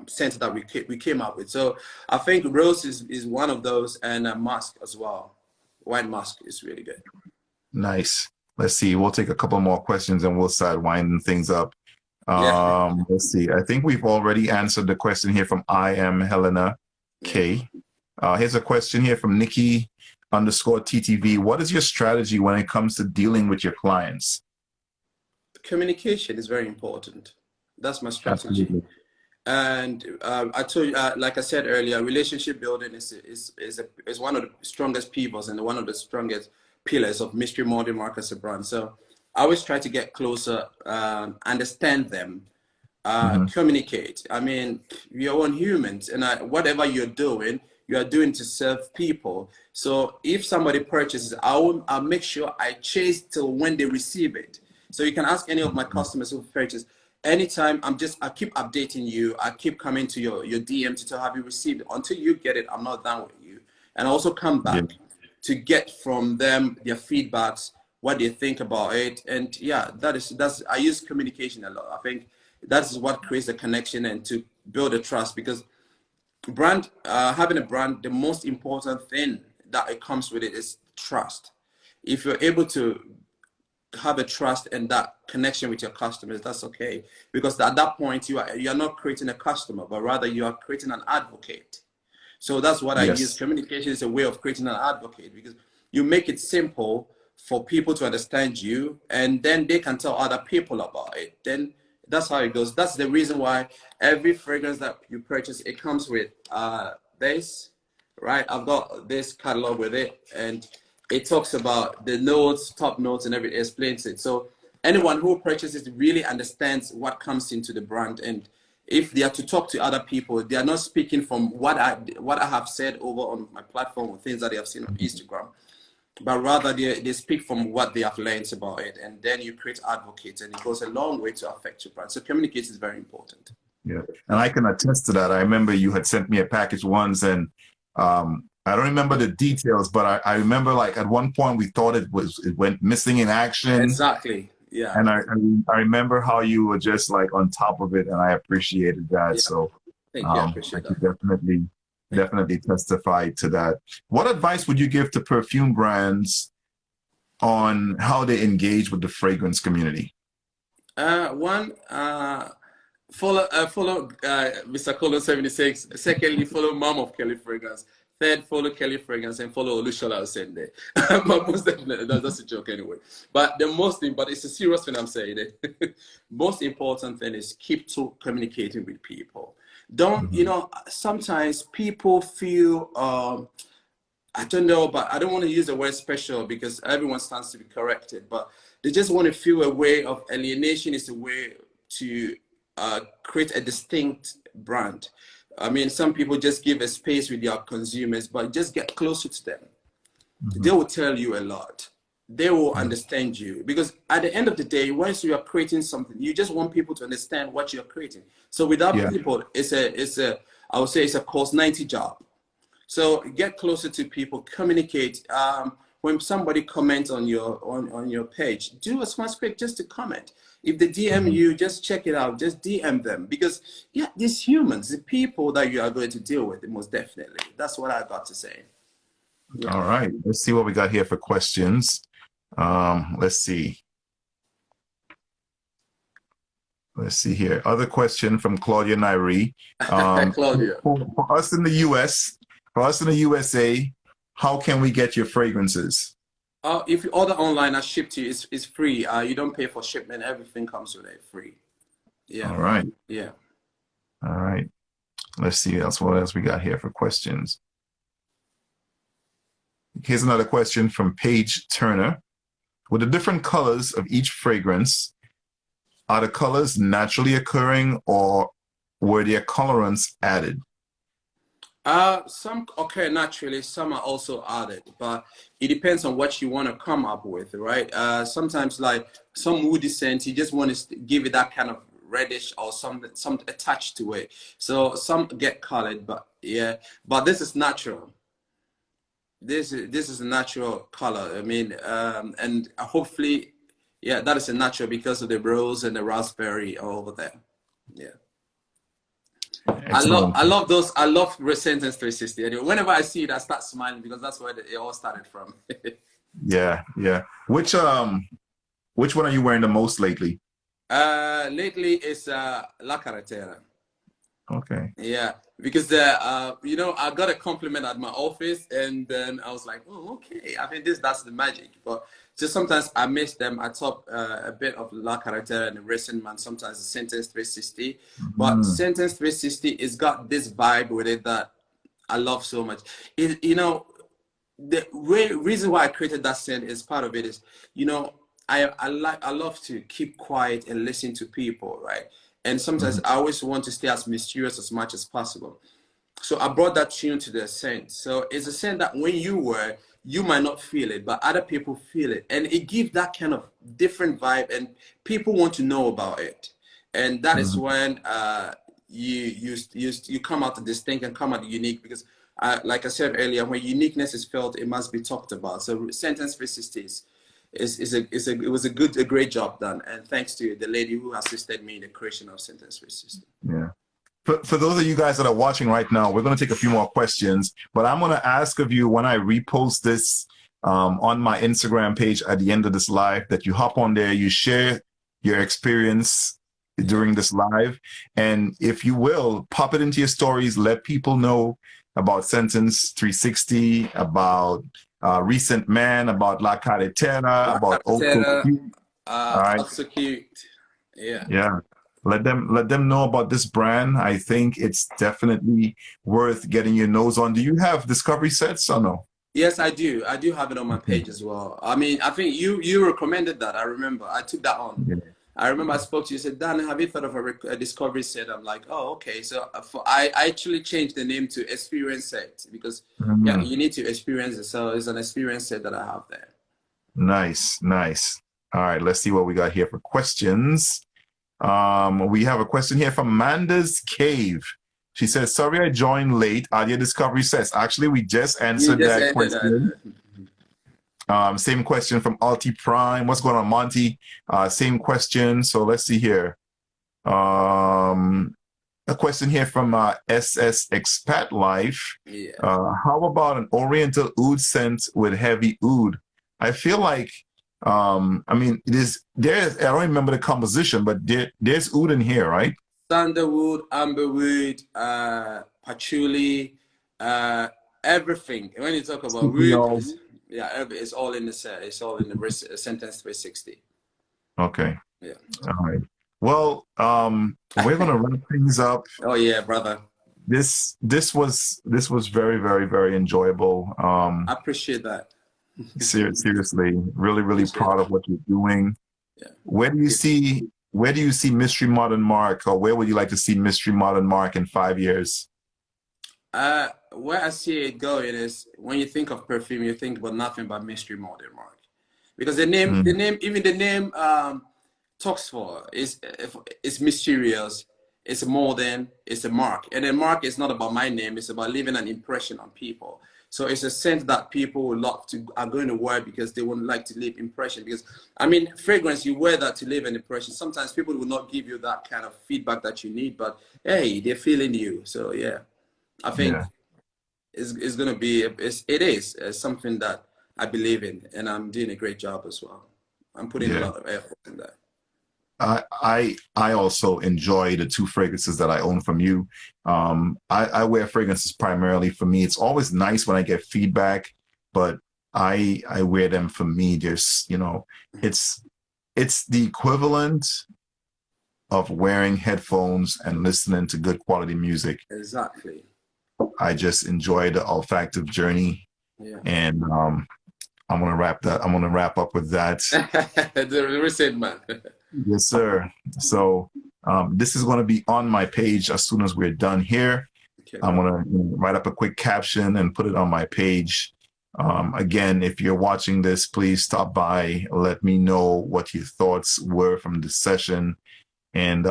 scent that we came up with. So I think rose is one of those, and musk as well. White musk is really good. Nice. Let's see. We'll take a couple more questions and we'll start winding things up. Let's see. I think we've already answered the question here from I am Helena K. Here's a question here from Nikki_TTV. What is your strategy when it comes to dealing with your clients? Communication is very important. That's my strategy. Absolutely. And I told you, like I said earlier, relationship building is one of the strongest pivots and one of the strongest pillars of Mystery Modern Mark as a brand. So I always try to get closer, understand them, Mm-hmm. communicate. I mean, we are all humans, and whatever you're doing, you are doing to serve people. So if somebody purchases, I'll make sure I chase till when they receive it. So you can ask any of my customers who purchase. Anytime, I keep updating you. I keep coming to your DM to tell, have you received it? Until you get it, I'm not done with you. And I also come Yeah. back to get from them their feedbacks, what they think about it. And yeah, that's I use communication a lot. I think that is what creates a connection and to build a trust, because having a brand, the most important thing that it comes with it is trust. If you're able to have a trust and that connection with your customers, that's okay, because at that point you're not creating a customer, but rather you are creating an advocate. So that's what I use. Yes. Communication is a way of creating an advocate, because you make it simple for people to understand you, and then they can tell other people about it. Then that's how it goes. That's the reason why every fragrance that you purchase, it comes with this, right? I've got this catalog with it, and it talks about the notes, top notes, and everything, explains it. So anyone who purchases really understands what comes into the brand, and if they are to talk to other people, they are not speaking from what I have said over on my platform or things that they have seen on Instagram, but rather they speak from what they have learned about it, and then you create advocates, and it goes a long way to affect your brand. So communication is very important. Yeah. And I can attest to that. I remember you had sent me a package once, and I don't remember the details, but I remember like at one point we thought it went missing in action. Exactly. Yeah. And I remember how you were just like on top of it, and I appreciated that. Yeah. So Thank you. I I appreciate could that. definitely testify to that. What advice would you give to perfume brands on how they engage with the fragrance community? One, follow MR.Cologne 76. Secondly, follow Mom of Kelly Fragrance. Third, follow Kelly Fragrance, and follow Olushola Osende. But most definitely, that's a joke anyway. But but it's a serious thing I'm saying. Most important thing is keep to communicating with people. Don't, sometimes people feel, I don't know, but I don't want to use the word special because everyone stands to be corrected, but they just want to feel a way of alienation is a way to create a distinct brand. I mean, some people just give a space with their consumers, but just get closer to them. They will tell you a lot. They will understand you, because at the end of the day, once you are creating something, you just want people to understand what you're creating. So without people, I would say it's a cost 90 job. So get closer to people, communicate. When somebody comments on your page, do a small script just to comment. If they DM you, just check it out. Just DM them, because yeah, these humans, the people that you are going to deal with, most definitely. That's what I got to say. Yeah. All right, let's see what we got here for questions. Let's see. Let's see here. Other question from Claudia Nairi. Claudia. For us in the US, for us in the USA, how can we get your fragrances? If you order online, I ship to you. It's free. You don't pay for shipment. Everything comes with it, free. Yeah. All right. Yeah. All right. Let's see what else we got here for questions. Here's another question from Paige Turner. With the different colors of each fragrance, are the colors naturally occurring or were their colorants added? Some occur naturally, some are also added, but it depends on what you want to come up with, right? Sometimes like some woody scent, you just want to give it that kind of reddish or some attached to it. So some get colored, but yeah, but this is natural. This is a natural color. I mean, and hopefully, yeah, that is a natural because of the rose and the raspberry over there. Yeah. Excellent. I love Sentence 360. Anyway, whenever I see it, I start smiling because that's where it all started from. Yeah. Which one are you wearing the most lately? Lately it's La Carretera. Okay. Yeah, because I got a compliment at my office, and then I was like, oh, okay. I think that's the magic. But just sometimes I miss them. I top a bit of La Carretera and the Recent Man, sometimes the Sentence 360. But Sentence 360 is got this vibe with it that I love so much. The reason why I created that scent is part of it is, I love to keep quiet and listen to people, right? And sometimes I always want to stay as mysterious as much as possible. So I brought that tune to the scent. So it's a scent that when you wear, you might not feel it, but other people feel it. And it gives that kind of different vibe, and people want to know about it. And that is when you come out distinct and come out unique, because like I said earlier, when uniqueness is felt, it must be talked about. So Sentence 360 it was a great job done. And thanks to the lady who assisted me in the creation of Sentence 360. Yeah. For those of you guys that are watching right now, we're going to take a few more questions, but I'm going to ask of you when I repost this on my Instagram page at the end of this live, that you hop on there, you share your experience during this live, and if you will, pop it into your stories, let people know about Sentence 360, about Recent Man, about La Carretera, about Oko. All right. So cute. Yeah. Yeah. Let them know about this brand. I think it's definitely worth getting your nose on. Do you have Discovery sets or no? Yes, I do. I do have it on my page as well. I mean, I think you recommended that. I remember. I took that on. Yeah. I remember I spoke to you. Said, Dan, have you thought of a Discovery set? I'm like, oh, okay. So I actually changed the name to Experience Set, because yeah, you need to experience it. So it's an experience set that I have there. Nice, nice. All right, let's see what we got here for questions. We have a question here from Amanda's Cave. She says, sorry I joined late. Are your Discovery sets? Actually, we just answered that question. Same question from Alti Prime. What's going on, Monty? Same question. So let's see here. A question here from SS Expat Life. Yeah. How about an Oriental oud scent with heavy oud? I feel like I mean, there's I don't remember the composition, but there's oud in here, right? Sandalwood, amberwood, patchouli, everything. When you talk about wood, yeah, it's all in the set. It's all in the Sentence 360. Okay. Yeah. All right. Well, we're gonna wrap things up. Oh yeah, brother. This was very, very, very enjoyable. I appreciate that. Seriously, really proud of what you're doing. Yeah. Where do you see Mystery Modern Mark, or where would you like to see Mystery Modern Mark in 5 years? Where I see it going is, when you think of perfume, you think about nothing but Mystery Modern Mark, because the name, even the name talks for is mysterious. It's modern. It's a mark, and then mark is not about my name. It's about leaving an impression on people. So it's a scent that people are going to wear because they would like to leave impression. Because I mean, fragrance, you wear that to leave an impression. Sometimes people will not give you that kind of feedback that you need, but hey, they're feeling you. So yeah, I think it's going to be, it is something that I believe in, and I'm doing a great job as well. I'm putting a lot of effort in that. I also enjoy the 2 fragrances that I own from you. I wear fragrances primarily for me. It's always nice when I get feedback, but I wear them for me. Just, you know, it's the equivalent of wearing headphones and listening to good quality music. Exactly. I just enjoy the olfactive journey. Yeah. And I'm gonna wrap up with that. The recent man. Yes, sir. So this is going to be on my page as soon as we're done here. Okay. I'm going to write up a quick caption and put it on my page. Again, if you're watching this, please stop by. Let me know what your thoughts were from this session, and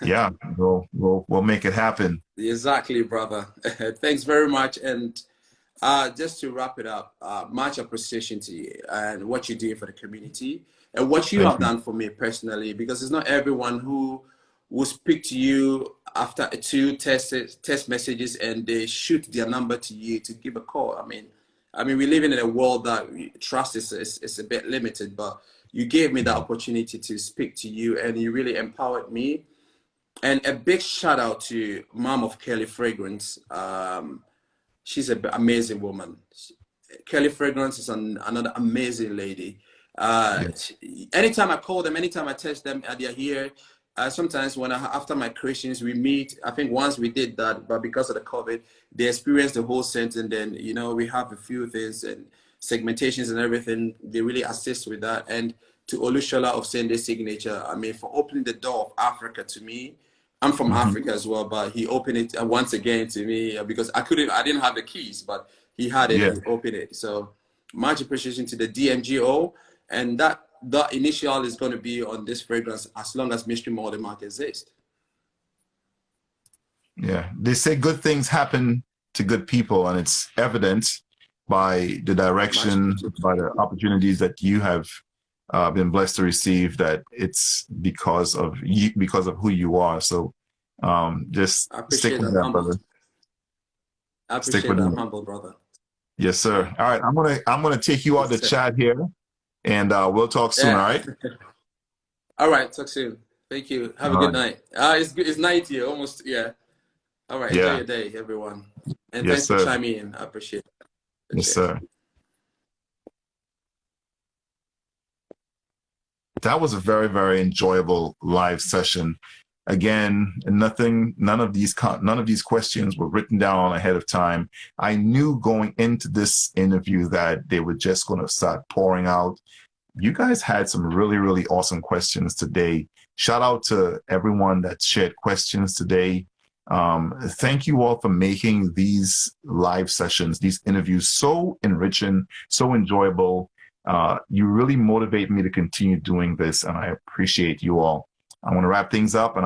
yeah, we'll make it happen. Exactly, brother. Thanks very much. And just to wrap it up, much appreciation to you and what you're doing for the community. And what you have done for me personally, because it's not everyone who will speak to you after 2 text messages and they shoot their number to you to give a call. I mean, we live in a world that trust is a bit limited, but you gave me the opportunity to speak to you, and you really empowered me. And a big shout out to Mom of Kelly Fragrance. She's an amazing woman. Kelly Fragrance is another amazing lady. Anytime I call them, anytime I text them, they're here. Sometimes after my creations, we meet. I think once we did that, but because of the COVID, they experienced the whole scent, and then we have a few things. And segmentations and everything. They really assist with that. And to Olushola of Sunday Signature, I mean, for opening the door of Africa to me. I'm from Africa as well, but he opened it once again to me because I didn't have the keys, but he had it and he opened it. So much appreciation to the DMGO, and that initial is going to be on this fragrance as long as Mystery Modern Mark exists. Yeah, they say good things happen to good people, and it's evident by the direction, by the opportunities that you have been blessed to receive, that it's because of you, because of who you are. So just stick with that, brother. I appreciate that, humble brother. Yes, sir. All right, I'm gonna take you out the chat here, and we'll talk soon. All right. All right. Talk soon. Thank you. Have a good night. It's good. It's night here, almost. Yeah. All right. Enjoy your day, everyone. And thanks for chiming in. I appreciate it. Yes, sir. That was a very, very enjoyable live session. Again, none of these questions were written down ahead of time. I knew going into this interview that they were just going to start pouring out. You guys had some really, really awesome questions today. Shout out to everyone that shared questions today. Thank you all for making these live sessions, these interviews so enriching, so enjoyable. You really motivate me to continue doing this, and I appreciate you all. I want to wrap things up, and